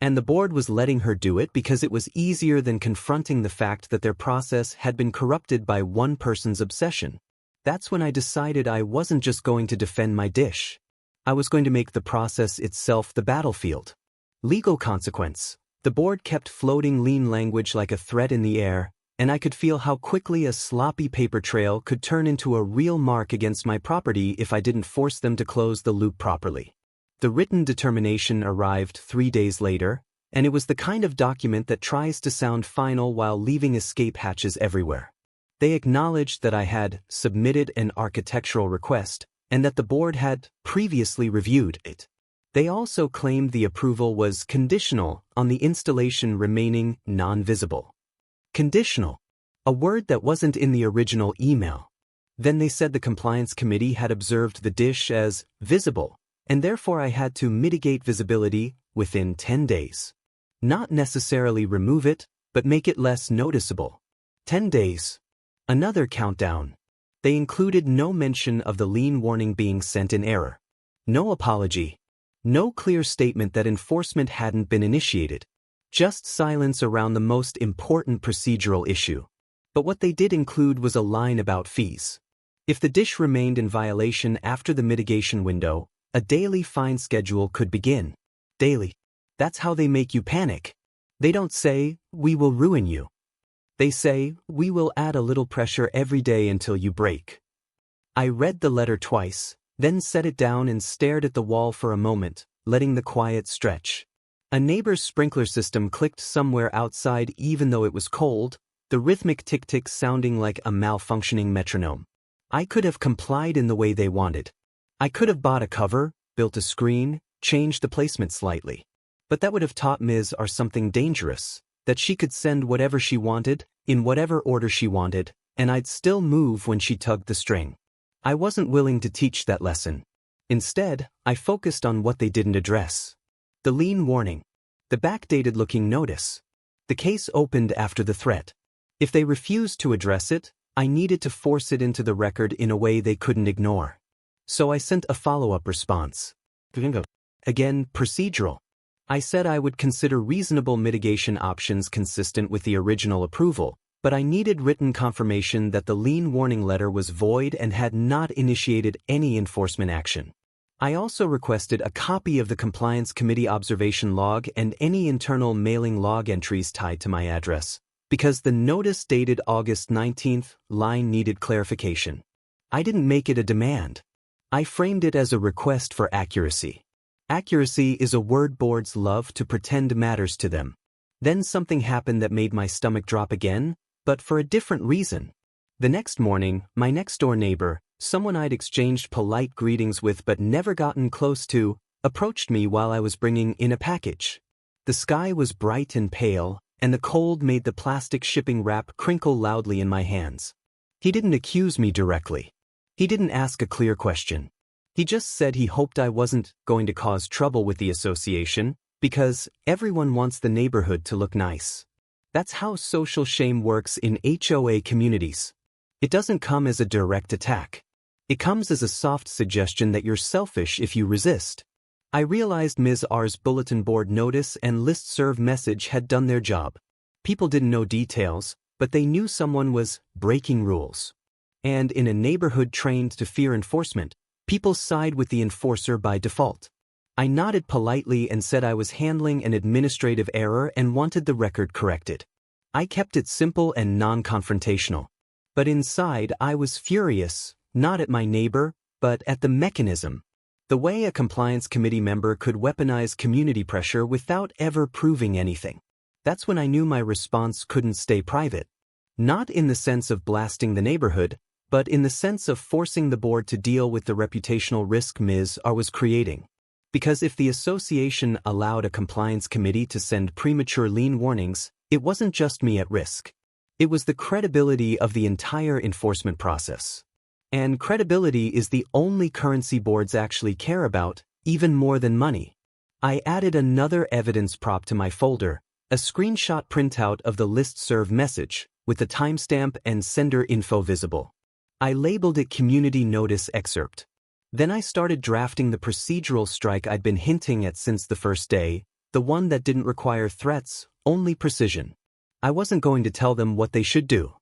And the board was letting her do it because it was easier than confronting the fact that their process had been corrupted by one person's obsession. That's when I decided I wasn't just going to defend my dish. I was going to make the process itself the battlefield. Legal consequence. The board kept floating lien language like a threat in the air, and I could feel how quickly a sloppy paper trail could turn into a real mark against my property if I didn't force them to close the loop properly. The written determination arrived 3 days later, and it was the kind of document that tries to sound final while leaving escape hatches everywhere. They acknowledged that I had submitted an architectural request and that the board had previously reviewed it. They also claimed the approval was conditional on the installation remaining non-visible. Conditional. A word that wasn't in the original email. Then they said the compliance committee had observed the dish as visible, and therefore I had to mitigate visibility within 10 days. Not necessarily remove it, but make it less noticeable. 10 days. Another countdown. They included no mention of the lien warning being sent in error. No apology. No clear statement that enforcement hadn't been initiated. Just silence around the most important procedural issue. But what they did include was a line about fees. If the dish remained in violation after the mitigation window, a daily fine schedule could begin. Daily. That's how they make you panic. They don't say, "We will ruin you." They say, "We will add a little pressure every day until you break." I read the letter twice, then set it down and stared at the wall for a moment, letting the quiet stretch. A neighbor's sprinkler system clicked somewhere outside even though it was cold, the rhythmic tick-tick sounding like a malfunctioning metronome. I could have complied in the way they wanted. I could have bought a cover, built a screen, changed the placement slightly. But that would have taught Ms. R something dangerous, that she could send whatever she wanted, in whatever order she wanted, and I'd still move when she tugged the string. I wasn't willing to teach that lesson. Instead, I focused on what they didn't address. The lien warning. The backdated-looking notice. The case opened after the threat. If they refused to address it, I needed to force it into the record in a way they couldn't ignore. So I sent a follow-up response. Again, procedural. I said I would consider reasonable mitigation options consistent with the original approval, but I needed written confirmation that the lien warning letter was void and had not initiated any enforcement action. I also requested a copy of the Compliance Committee observation log and any internal mailing log entries tied to my address, because the notice dated August 19th line needed clarification. I didn't make it a demand. I framed it as a request for accuracy. Accuracy is a word boards love to pretend matters to them. Then something happened that made my stomach drop again, but for a different reason. The next morning, my next-door neighbor, someone I'd exchanged polite greetings with but never gotten close to, approached me while I was bringing in a package. The sky was bright and pale, and the cold made the plastic shipping wrap crinkle loudly in my hands. He didn't accuse me directly. He didn't ask a clear question. He just said he hoped I wasn't going to cause trouble with the association, because everyone wants the neighborhood to look nice. That's how social shame works in HOA communities. It doesn't come as a direct attack. It comes as a soft suggestion that you're selfish if you resist. I realized Ms. R's bulletin board notice and listserv message had done their job. People didn't know details, but they knew someone was breaking rules. And in a neighborhood trained to fear enforcement, people side with the enforcer by default. I nodded politely and said I was handling an administrative error and wanted the record corrected. I kept it simple and non-confrontational. But inside I was furious, not at my neighbor, but at the mechanism. The way a compliance committee member could weaponize community pressure without ever proving anything. That's when I knew my response couldn't stay private. Not in the sense of blasting the neighborhood, but in the sense of forcing the board to deal with the reputational risk Ms. R was creating. Because if the association allowed a compliance committee to send premature lien warnings, it wasn't just me at risk. It was the credibility of the entire enforcement process. And credibility is the only currency boards actually care about, even more than money. I added another evidence prop to my folder, a screenshot printout of the listserv message, with the timestamp and sender info visible. I labeled it Community Notice Excerpt. Then I started drafting the procedural strike I'd been hinting at since the first day, the one that didn't require threats, only precision. I wasn't going to tell them what they should do.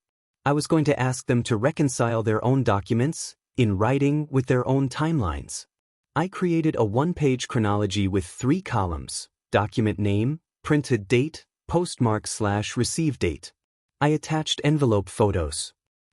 I was going to ask them to reconcile their own documents, in writing, with their own timelines. I created a one-page chronology with 3 columns: document name, printed date, postmark/receive date. I attached envelope photos.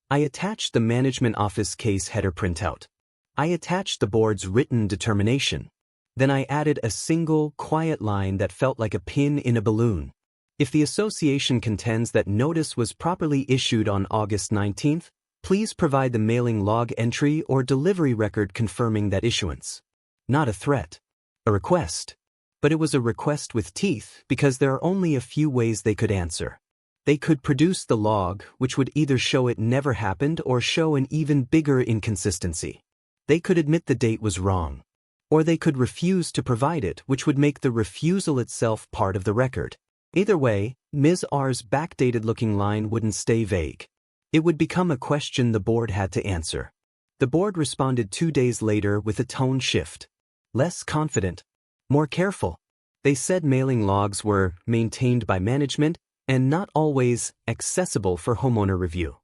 I attached the management office case header printout. I attached the board's written determination. Then I added a single, quiet line that felt like a pin in a balloon. If the association contends that notice was properly issued on August 19th, please provide the mailing log entry or delivery record confirming that issuance. Not a threat. A request. But it was a request with teeth because there are only a few ways they could answer. They could produce the log, which would either show it never happened or show an even bigger inconsistency. They could admit the date was wrong. Or they could refuse to provide it, which would make the refusal itself part of the record. Either way, Ms. R's backdated-looking line wouldn't stay vague. It would become a question the board had to answer. The board responded 2 days later with a tone shift. Less confident. More careful. They said mailing logs were maintained by management and not always accessible for homeowner review.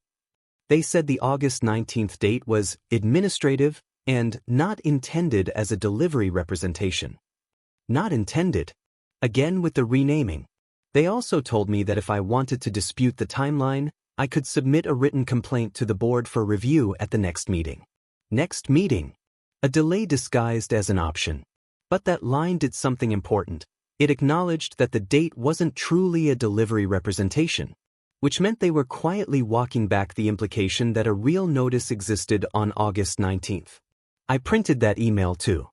They said the August 19th date was administrative and not intended as a delivery representation. Not intended. Again with the renaming. They also told me that if I wanted to dispute the timeline, I could submit a written complaint to the board for review at the next meeting. Next meeting. A delay disguised as an option. But that line did something important. It acknowledged that the date wasn't truly a delivery representation, which meant they were quietly walking back the implication that a real notice existed on August 19th. I printed that email too.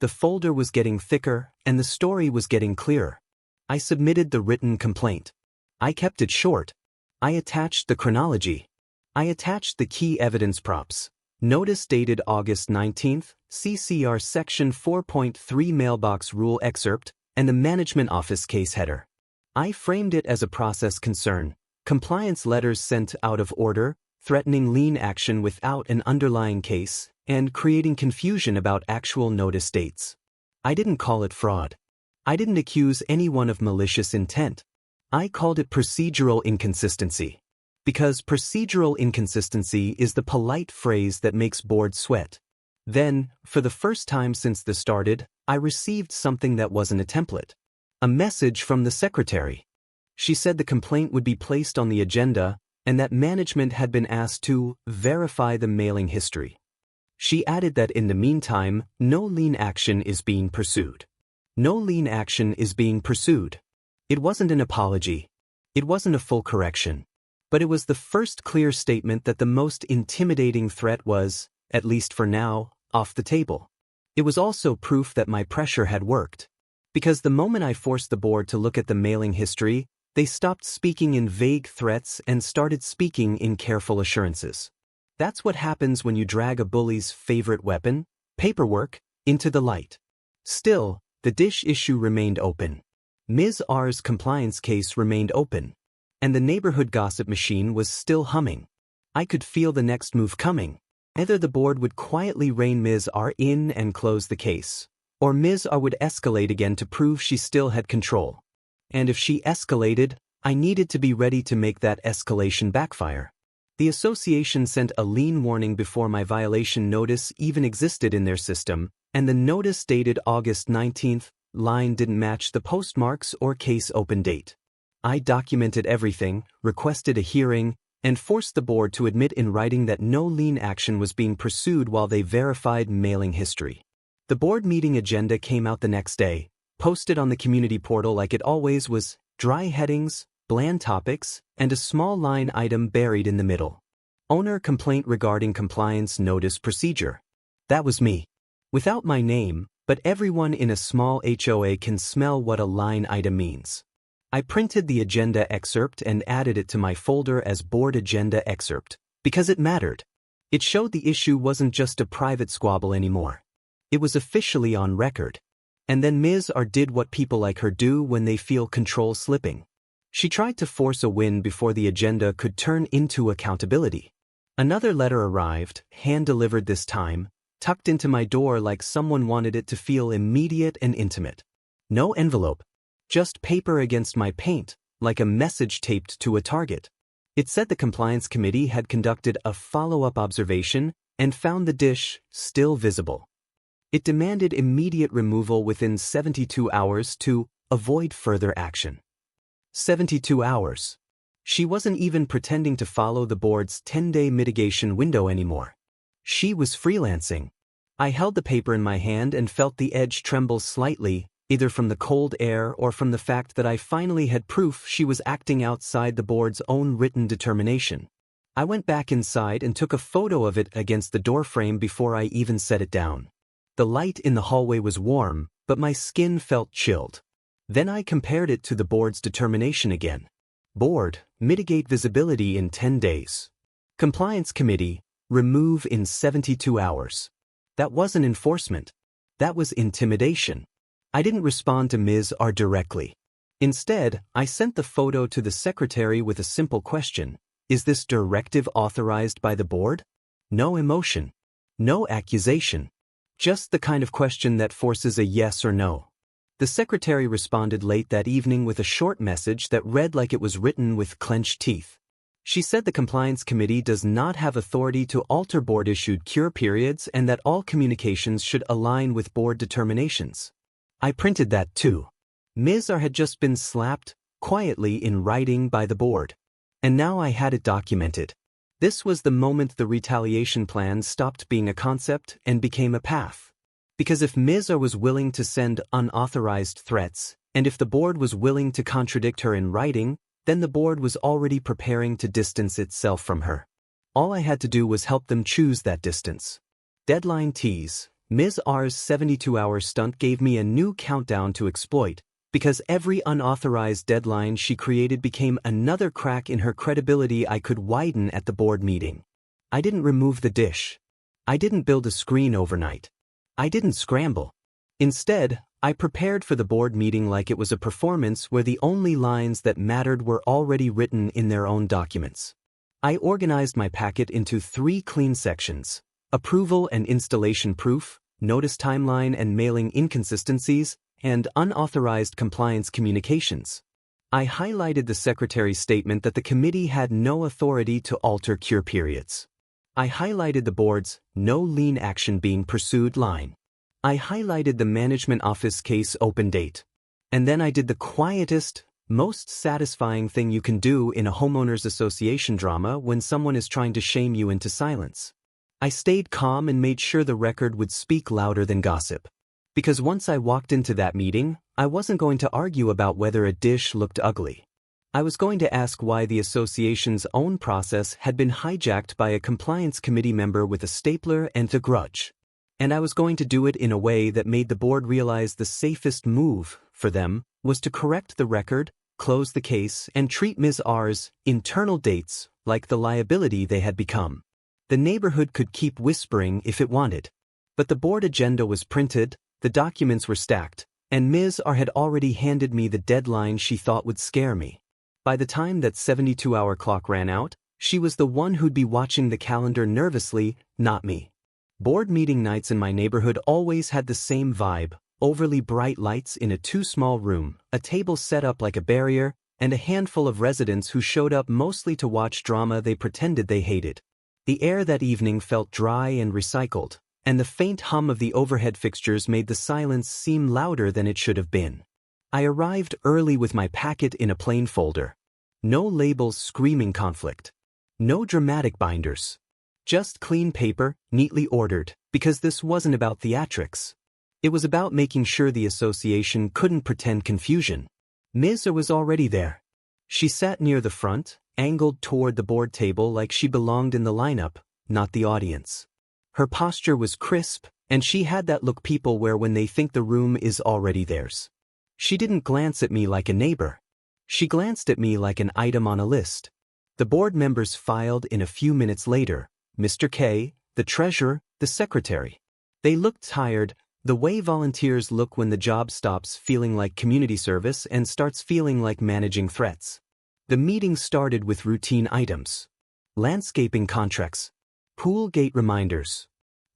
The folder was getting thicker, and the story was getting clearer. I submitted the written complaint. I kept it short. I attached the chronology. I attached the key evidence props. Notice dated August 19th, CCR Section 4.3 Mailbox Rule Excerpt, and the Management Office case header. I framed it as a process concern, compliance letters sent out of order, threatening lien action without an underlying case, and creating confusion about actual notice dates. I didn't call it fraud. I didn't accuse anyone of malicious intent. I called it procedural inconsistency. Because procedural inconsistency is the polite phrase that makes boards sweat. Then, for the first time since this started, I received something that wasn't a template. A message from the secretary. She said the complaint would be placed on the agenda and that management had been asked to verify the mailing history. She added that in the meantime, no lien action is being pursued. No lien action is being pursued. It wasn't an apology. It wasn't a full correction. But it was the first clear statement that the most intimidating threat was, at least for now, off the table. It was also proof that my pressure had worked. Because the moment I forced the board to look at the mailing history, they stopped speaking in vague threats and started speaking in careful assurances. That's what happens when you drag a bully's favorite weapon, paperwork, into the light. Still, the dish issue remained open. Ms. R's compliance case remained open. And the neighborhood gossip machine was still humming. I could feel the next move coming. Either the board would quietly rein Ms. R in and close the case, or Ms. R would escalate again to prove she still had control. And if she escalated, I needed to be ready to make that escalation backfire. The association sent a lien warning before my violation notice even existed in their system, and the notice dated August 19th, line didn't match the postmarks or case open date. I documented everything, requested a hearing, and forced the board to admit in writing that no lien action was being pursued while they verified mailing history. The board meeting agenda came out the next day, posted on the community portal like it always was, dry headings, bland topics, and a small line item buried in the middle. Owner complaint regarding compliance notice procedure. That was me. Without my name, but everyone in a small HOA can smell what a line item means. I printed the agenda excerpt and added it to my folder as board agenda excerpt, because it mattered. It showed the issue wasn't just a private squabble anymore. It was officially on record. And then Ms. R did what people like her do when they feel control slipping. She tried to force a win before the agenda could turn into accountability. Another letter arrived, hand-delivered this time, tucked into my door like someone wanted it to feel immediate and intimate. No envelope. Just paper against my paint, like a message taped to a target. It said the compliance committee had conducted a follow-up observation and found the dish still visible. It demanded immediate removal within 72 hours to avoid further action. 72 hours. She wasn't even pretending to follow the board's 10-day mitigation window anymore. She was freelancing. I held the paper in my hand and felt the edge tremble slightly, either from the cold air or from the fact that I finally had proof she was acting outside the board's own written determination. I went back inside and took a photo of it against the doorframe before I even set it down. The light in the hallway was warm, but my skin felt chilled. Then I compared it to the board's determination again. Board, mitigate visibility in 10 days. Compliance committee, remove in 72 hours. That wasn't enforcement. That was intimidation. I didn't respond to Ms. R directly. Instead, I sent the photo to the secretary with a simple question. Is this directive authorized by the board? No emotion. No accusation. Just the kind of question that forces a yes or no. The secretary responded late that evening with a short message that read like it was written with clenched teeth. She said the compliance committee does not have authority to alter board-issued cure periods and that all communications should align with board determinations. I printed that too. Ms. R had just been slapped, quietly in writing by the board. And now I had it documented. This was the moment the retaliation plan stopped being a concept and became a path. Because if Ms. R was willing to send unauthorized threats, and if the board was willing to contradict her in writing, then the board was already preparing to distance itself from her. All I had to do was help them choose that distance. Deadline tease. Ms. R's 72-hour stunt gave me a new countdown to exploit, because every unauthorized deadline she created became another crack in her credibility I could widen at the board meeting. I didn't remove the dish. I didn't build a screen overnight. I didn't scramble. Instead, I prepared for the board meeting like it was a performance where the only lines that mattered were already written in their own documents. I organized my packet into 3 clean sections: approval and installation proof, notice timeline and mailing inconsistencies, and unauthorized compliance communications. I highlighted the secretary's statement that the committee had no authority to alter cure periods. I highlighted the board's no lien action being pursued line. I highlighted the management office case open date. And then I did the quietest, most satisfying thing you can do in a homeowners association drama when someone is trying to shame you into silence. I stayed calm and made sure the record would speak louder than gossip. Because once I walked into that meeting, I wasn't going to argue about whether a dish looked ugly. I was going to ask why the association's own process had been hijacked by a compliance committee member with a stapler and a grudge. And I was going to do it in a way that made the board realize the safest move for them was to correct the record, close the case, and treat Ms. R's internal dates like the liability they had become. The neighborhood could keep whispering if it wanted. But the board agenda was printed, the documents were stacked, and Ms. R had already handed me the deadline she thought would scare me. By the time that 72-hour clock ran out, she was the one who'd be watching the calendar nervously, not me. Board meeting nights in my neighborhood always had the same vibe: overly bright lights in a too-small room, a table set up like a barrier, and a handful of residents who showed up mostly to watch drama they pretended they hated. The air that evening felt dry and recycled, and the faint hum of the overhead fixtures made the silence seem louder than it should have been. I arrived early with my packet in a plain folder. No labels screaming conflict. No dramatic binders. Just clean paper, neatly ordered, because this wasn't about theatrics. It was about making sure the association couldn't pretend confusion. Ms. R was already there. She sat near the front, angled toward the board table like she belonged in the lineup, not the audience. Her posture was crisp, and she had that look people wear when they think the room is already theirs. She didn't glance at me like a neighbor. She glanced at me like an item on a list. The board members filed in a few minutes later: Mr. K, the treasurer, the secretary. They looked tired, the way volunteers look when the job stops feeling like community service and starts feeling like managing threats. The meeting started with routine items: landscaping contracts, pool gate reminders,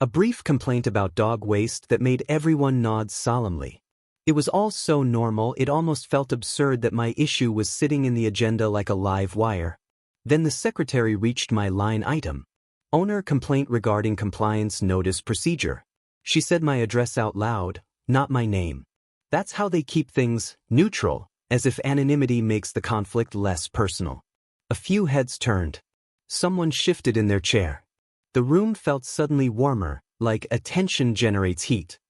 a brief complaint about dog waste that made everyone nod solemnly. It was all so normal it almost felt absurd that my issue was sitting in the agenda like a live wire. Then the secretary reached my line item: owner complaint regarding compliance notice procedure. She said my address out loud, not my name. That's how they keep things neutral, as if anonymity makes the conflict less personal. A few heads turned. Someone shifted in their chair. The room felt suddenly warmer, like attention generates heat.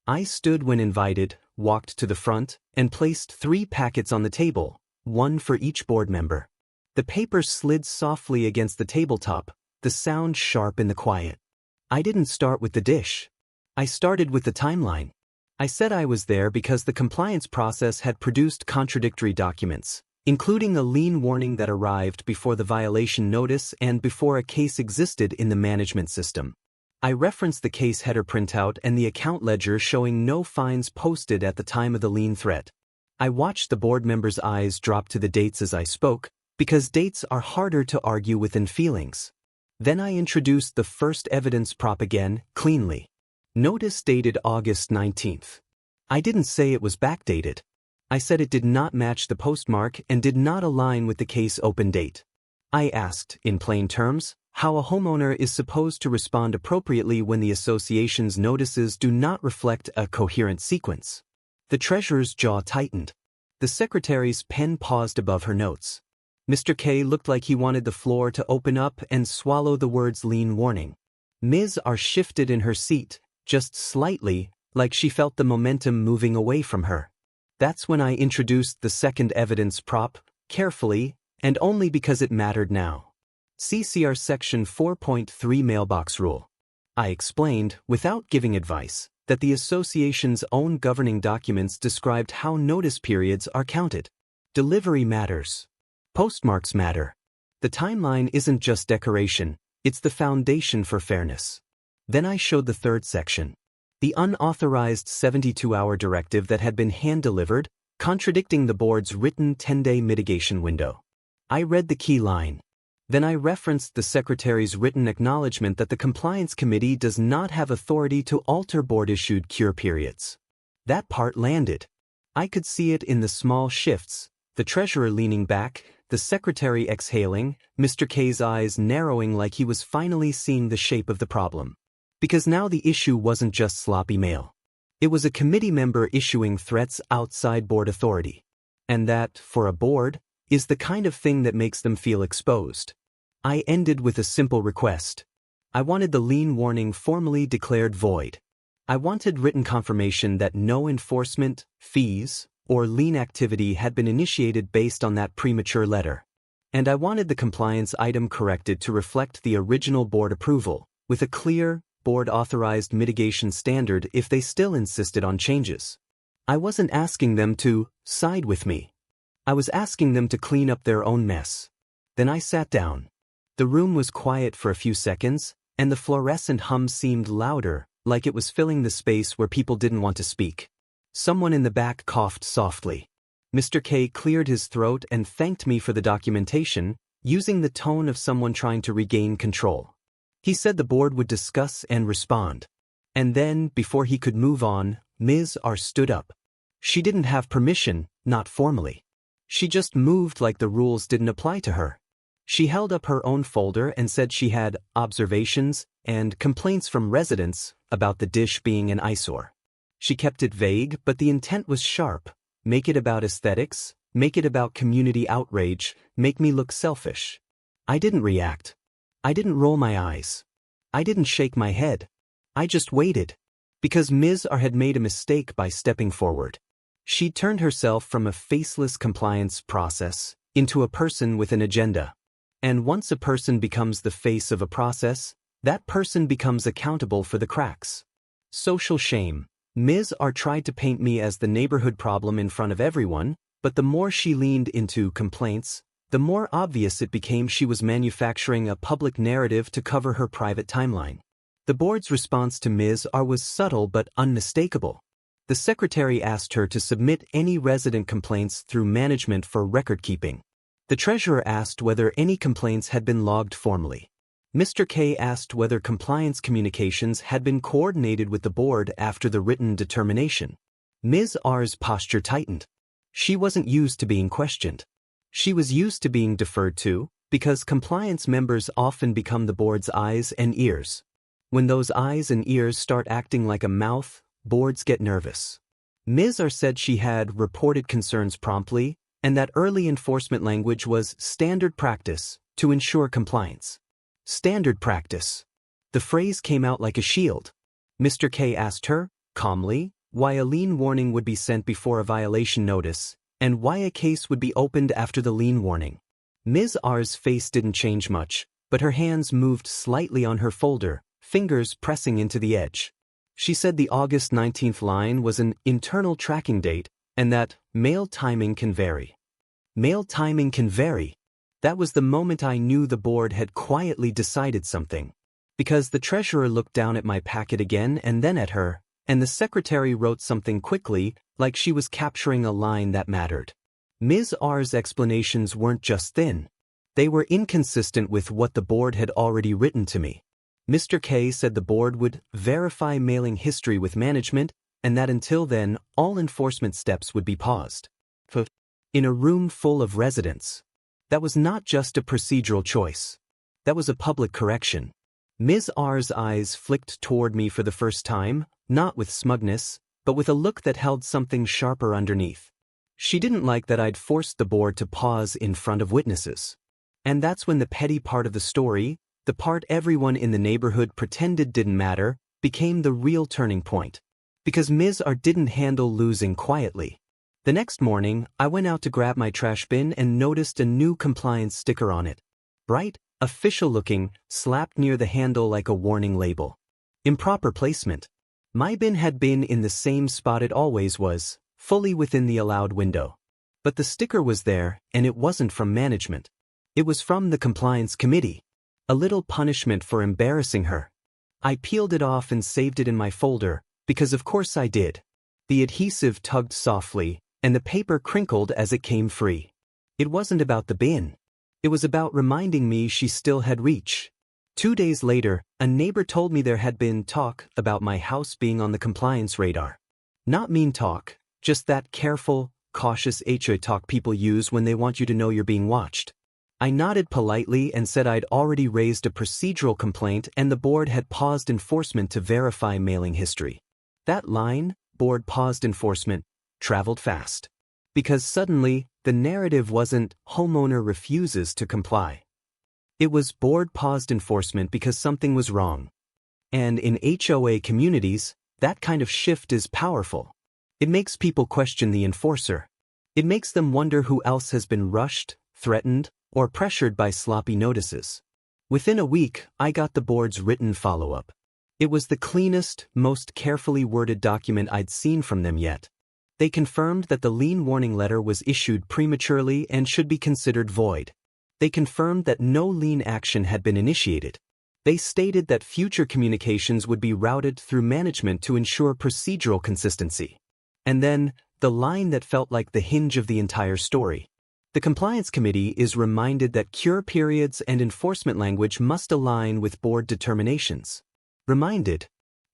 I stood when invited, walked to the front, and placed 3 packets on the table, 1 for each board member. The paper slid softly against the tabletop, the sound sharp in the quiet. I didn't start with the dish. I started with the timeline. I said I was there because the compliance process had produced contradictory documents, including a lien warning that arrived before the violation notice and before a case existed in the management system. I referenced the case header printout and the account ledger showing no fines posted at the time of the lien threat. I watched the board members' eyes drop to the dates as I spoke, because dates are harder to argue with than feelings. Then I introduced the first evidence prop again, cleanly. Notice dated August 19th. I didn't say it was backdated. I said it did not match the postmark and did not align with the case open date. I asked, in plain terms, how a homeowner is supposed to respond appropriately when the association's notices do not reflect a coherent sequence. The treasurer's jaw tightened. The secretary's pen paused above her notes. Mr. K looked like he wanted the floor to open up and swallow the words lien warning. Ms. R shifted in her seat, just slightly, like she felt the momentum moving away from her. That's when I introduced the second evidence prop, carefully, and only because it mattered now. CCR Section 4.3 Mailbox Rule. I explained, without giving advice, that the association's own governing documents described how notice periods are counted. Delivery matters. Postmarks matter. The timeline isn't just decoration, it's the foundation for fairness. Then I showed the third section. The unauthorized 72-hour directive that had been hand-delivered, contradicting the board's written 10-day mitigation window. I read the key line. Then I referenced the secretary's written acknowledgement that the compliance committee does not have authority to alter board-issued cure periods. That part landed. I could see it in the small shifts, the treasurer leaning back, the secretary exhaling, Mr. K's eyes narrowing like he was finally seeing the shape of the problem. Because now the issue wasn't just sloppy mail. It was a committee member issuing threats outside board authority. And that, for a board, is the kind of thing that makes them feel exposed. I ended with a simple request. I wanted the lien warning formally declared void. I wanted written confirmation that no enforcement, fees, or lien activity had been initiated based on that premature letter. And I wanted the compliance item corrected to reflect the original board approval, with a clear, board-authorized mitigation standard if they still insisted on changes. I wasn't asking them to side with me. I was asking them to clean up their own mess. Then I sat down. The room was quiet for a few seconds, and the fluorescent hum seemed louder, like it was filling the space where people didn't want to speak. Someone in the back coughed softly. Mr. K cleared his throat and thanked me for the documentation, using the tone of someone trying to regain control. He said the board would discuss and respond. And then, before he could move on, Ms. R stood up. She didn't have permission, not formally. She just moved like the rules didn't apply to her. She held up her own folder and said she had observations and complaints from residents about the dish being an eyesore. She kept it vague, but the intent was sharp. Make it about aesthetics, make it about community outrage, make me look selfish. I didn't react. I didn't roll my eyes. I didn't shake my head. I just waited. Because Ms. R had made a mistake by stepping forward. She turned herself from a faceless compliance process into a person with an agenda. And once a person becomes the face of a process, that person becomes accountable for the cracks. Social shame. Ms. R tried to paint me as the neighborhood problem in front of everyone, but the more she leaned into complaints, the more obvious it became she was manufacturing a public narrative to cover her private timeline. The board's response to Ms. R was subtle but unmistakable. The secretary asked her to submit any resident complaints through management for record-keeping. The treasurer asked whether any complaints had been logged formally. Mr. K asked whether compliance communications had been coordinated with the board after the written determination. Ms. R's posture tightened. She wasn't used to being questioned. She was used to being deferred to, because compliance members often become the board's eyes and ears. When those eyes and ears start acting like a mouth, boards get nervous. Ms. R said she had reported concerns promptly, and that early enforcement language was standard practice to ensure compliance. Standard practice. The phrase came out like a shield. Mr. K asked her, calmly, why a lien warning would be sent before a violation notice, and why a case would be opened after the lien warning. Ms. R's face didn't change much, but her hands moved slightly on her folder, fingers pressing into the edge. She said the August 19th line was an internal tracking date, and that mail timing can vary. Mail timing can vary. That was the moment I knew the board had quietly decided something. Because the treasurer looked down at my packet again and then at her, and the secretary wrote something quickly, like she was capturing a line that mattered. Ms. R's explanations weren't just thin. They were inconsistent with what the board had already written to me. Mr. K said the board would verify mailing history with management, and that until then, all enforcement steps would be paused. In a room full of residents. That was not just a procedural choice. That was a public correction. Ms. R's eyes flicked toward me for the first time, not with smugness, but with a look that held something sharper underneath. She didn't like that I'd forced the board to pause in front of witnesses. And that's when the petty part of the story, the part everyone in the neighborhood pretended didn't matter, became the real turning point. Because Ms. R didn't handle losing quietly. The next morning, I went out to grab my trash bin and noticed a new compliance sticker on it. Bright, official-looking, slapped near the handle like a warning label. Improper placement. My bin had been in the same spot it always was, fully within the allowed window. But the sticker was there, and it wasn't from management. It was from the compliance committee. A little punishment for embarrassing her. I peeled it off and saved it in my folder, because of course I did. The adhesive tugged softly, and the paper crinkled as it came free. It wasn't about the bin. It was about reminding me she still had reach. 2 days later, a neighbor told me there had been talk about my house being on the compliance radar. Not mean talk, just that careful, cautious HOA talk people use when they want you to know you're being watched. I nodded politely and said I'd already raised a procedural complaint and the board had paused enforcement to verify mailing history. That line, board paused enforcement, traveled fast. Because suddenly, the narrative wasn't homeowner refuses to comply. It was board paused enforcement because something was wrong. And in HOA communities, that kind of shift is powerful. It makes people question the enforcer. It makes them wonder who else has been rushed, threatened, or pressured by sloppy notices. Within a week, I got the board's written follow-up. It was the cleanest, most carefully worded document I'd seen from them yet. They confirmed that the lien warning letter was issued prematurely and should be considered void. They confirmed that no lien action had been initiated. They stated that future communications would be routed through management to ensure procedural consistency. And then, the line that felt like the hinge of the entire story. The Compliance Committee is reminded that cure periods and enforcement language must align with board determinations. Reminded.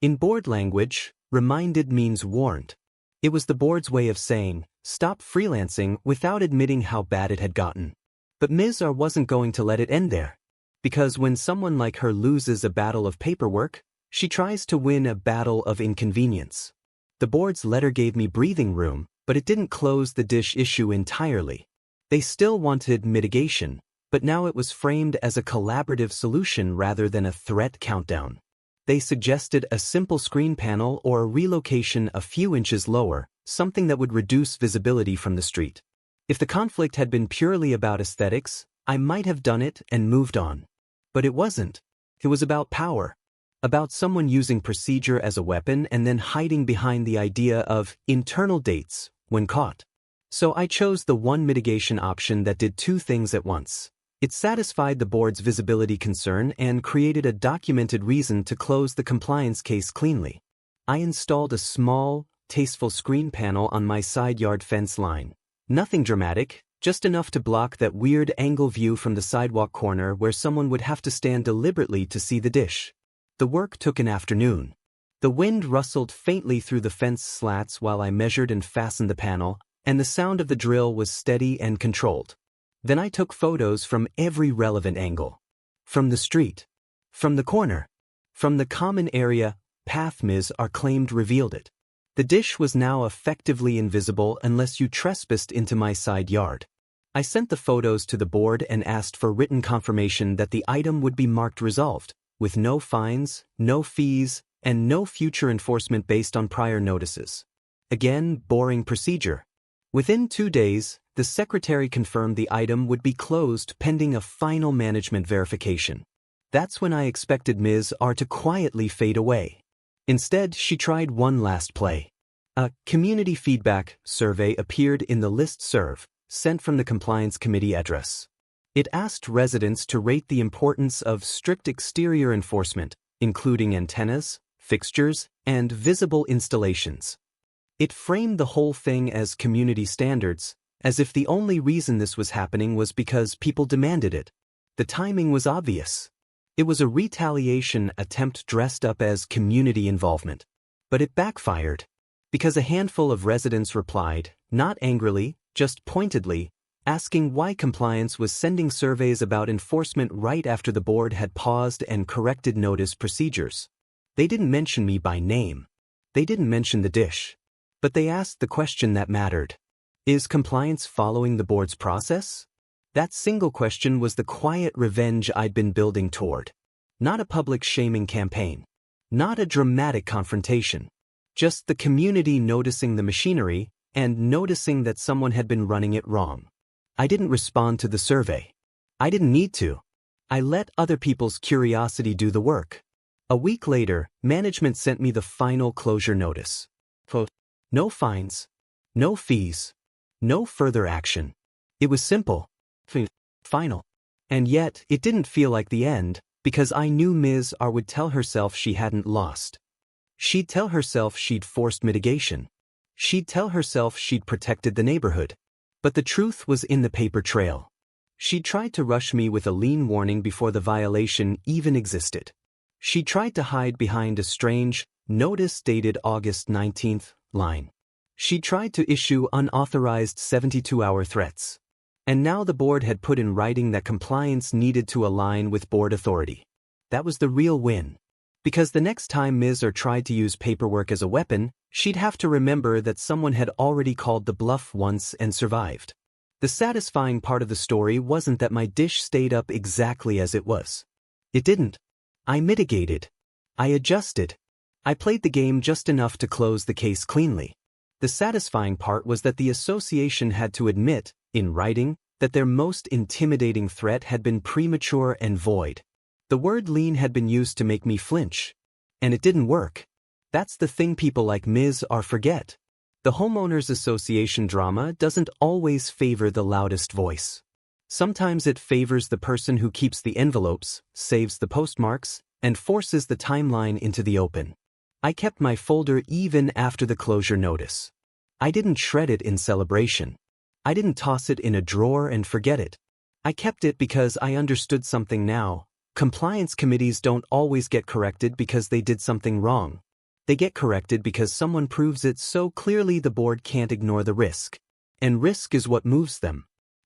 In board language, reminded means warned. It was the board's way of saying, stop freelancing without admitting how bad it had gotten. But Ms. R wasn't going to let it end there. Because when someone like her loses a battle of paperwork, she tries to win a battle of inconvenience. The board's letter gave me breathing room, but it didn't close the dish issue entirely. They still wanted mitigation, but now it was framed as a collaborative solution rather than a threat countdown. They suggested a simple screen panel or a relocation a few inches lower, something that would reduce visibility from the street. If the conflict had been purely about aesthetics, I might have done it and moved on. But it wasn't. It was about power. About someone using procedure as a weapon and then hiding behind the idea of internal dates when caught. So I chose the one mitigation option that did two things at once. It satisfied the board's visibility concern and created a documented reason to close the compliance case cleanly. I installed a small, tasteful screen panel on my side yard fence line. Nothing dramatic, just enough to block that weird angle view from the sidewalk corner where someone would have to stand deliberately to see the dish. The work took an afternoon. The wind rustled faintly through the fence slats while I measured and fastened the panel, and the sound of the drill was steady and controlled. Then I took photos from every relevant angle. From the street. From the corner. From the common area, path Ms. R claimed revealed it. The dish was now effectively invisible unless you trespassed into my side yard. I sent the photos to the board and asked for written confirmation that the item would be marked resolved, with no fines, no fees, and no future enforcement based on prior notices. Again, boring procedure. Within 2 days, the secretary confirmed the item would be closed pending a final management verification. That's when I expected Ms. R to quietly fade away. Instead, she tried one last play. A community feedback survey appeared in the listserv, sent from the Compliance Committee address. It asked residents to rate the importance of strict exterior enforcement, including antennas, fixtures, and visible installations. It framed the whole thing as community standards, as if the only reason this was happening was because people demanded it. The timing was obvious. It was a retaliation attempt dressed up as community involvement. But it backfired. Because a handful of residents replied, not angrily, just pointedly, asking why compliance was sending surveys about enforcement right after the board had paused and corrected notice procedures. They didn't mention me by name. They didn't mention the dish. But they asked the question that mattered. Is compliance following the board's process? That single question was the quiet revenge I'd been building toward. Not a public shaming campaign. Not a dramatic confrontation. Just the community noticing the machinery and noticing that someone had been running it wrong. I didn't respond to the survey. I didn't need to. I let other people's curiosity do the work. A week later, management sent me the final closure notice. Quote, no fines, no fees, no further action. It was simple. Final. And yet, it didn't feel like the end, because I knew Ms. R would tell herself she hadn't lost. She'd tell herself she'd forced mitigation. She'd tell herself she'd protected the neighborhood. But the truth was in the paper trail. She tried to rush me with a lien warning before the violation even existed. She tried to hide behind a strange, notice dated August 19th, line. She tried to issue unauthorized 72-hour threats. And now the board had put in writing that compliance needed to align with board authority. That was the real win. Because the next time Ms. R tried to use paperwork as a weapon, she'd have to remember that someone had already called the bluff once and survived. The satisfying part of the story wasn't that my dish stayed up exactly as it was. It didn't. I mitigated. I adjusted. I played the game just enough to close the case cleanly. The satisfying part was that the association had to admit, in writing, that their most intimidating threat had been premature and void. The word lien had been used to make me flinch. And it didn't work. That's the thing people like Ms. R forget. The Homeowners Association drama doesn't always favor the loudest voice. Sometimes it favors the person who keeps the envelopes, saves the postmarks, and forces the timeline into the open. I kept my folder even after the closure notice. I didn't shred it in celebration. I didn't toss it in a drawer and forget it. I kept it because I understood something now. Compliance committees don't always get corrected because they did something wrong. They get corrected because someone proves it so clearly the board can't ignore the risk. And risk is what moves them.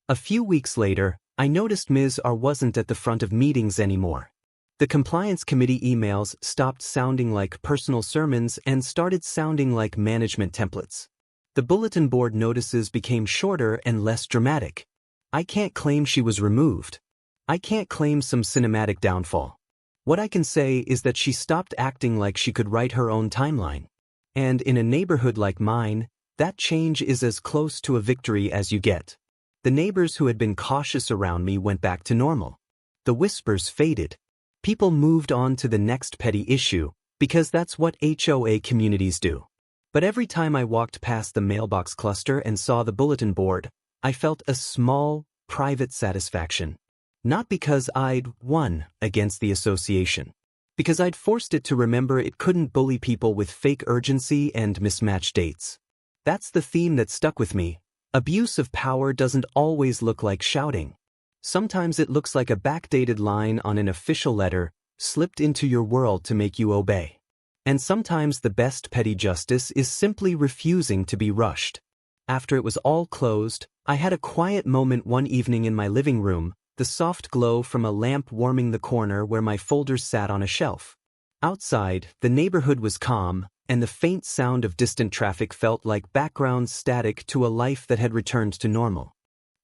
A few weeks later, I noticed Ms. R wasn't at the front of meetings anymore. The compliance committee emails stopped sounding like personal sermons and started sounding like management templates. The bulletin board notices became shorter and less dramatic. I can't claim she was removed. I can't claim some cinematic downfall. What I can say is that she stopped acting like she could write her own timeline. And in a neighborhood like mine, that change is as close to a victory as you get. The neighbors who had been cautious around me went back to normal. The whispers faded. People moved on to the next petty issue, because that's what HOA communities do. But every time I walked past the mailbox cluster and saw the bulletin board, I felt a small, private satisfaction. Not because I'd won against the association. Because I'd forced it to remember it couldn't bully people with fake urgency and mismatched dates. That's the theme that stuck with me. Abuse of power doesn't always look like shouting. Sometimes it looks like a backdated line on an official letter, slipped into your world to make you obey. And sometimes the best petty justice is simply refusing to be rushed. After it was all closed, I had a quiet moment one evening in my living room, the soft glow from a lamp warming the corner where my folders sat on a shelf. Outside, the neighborhood was calm, and the faint sound of distant traffic felt like background static to a life that had returned to normal.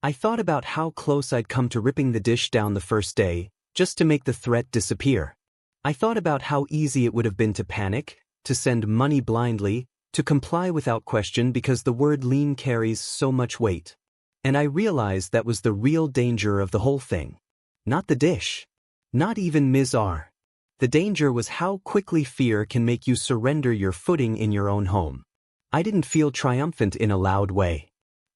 I thought about how close I'd come to ripping the dish down the first day, just to make the threat disappear. I thought about how easy it would have been to panic, to send money blindly, to comply without question because the word lien carries so much weight. And I realized that was the real danger of the whole thing. Not the dish. Not even Ms. R. The danger was how quickly fear can make you surrender your footing in your own home. I didn't feel triumphant in a loud way.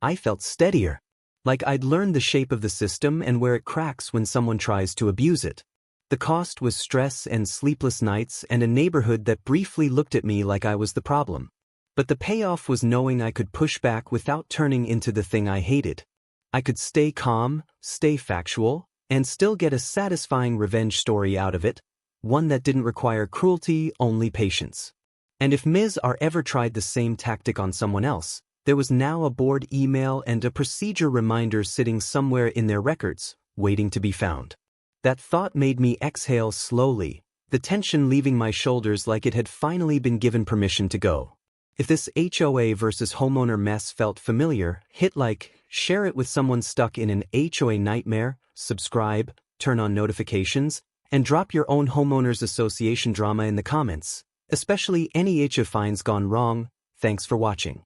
I felt steadier. Like I'd learned the shape of the system and where it cracks when someone tries to abuse it. The cost was stress and sleepless nights and a neighborhood that briefly looked at me like I was the problem. But the payoff was knowing I could push back without turning into the thing I hated. I could stay calm, stay factual, and still get a satisfying revenge story out of it, one that didn't require cruelty, only patience. And if Ms. R ever tried the same tactic on someone else, there was now a board email and a procedure reminder sitting somewhere in their records, waiting to be found. That thought made me exhale slowly, the tension leaving my shoulders like it had finally been given permission to go. If this HOA versus homeowner mess felt familiar, hit like, share it with someone stuck in an HOA nightmare, subscribe, turn on notifications, and drop your own homeowners association drama in the comments, especially any HOA fines gone wrong. Thanks for watching.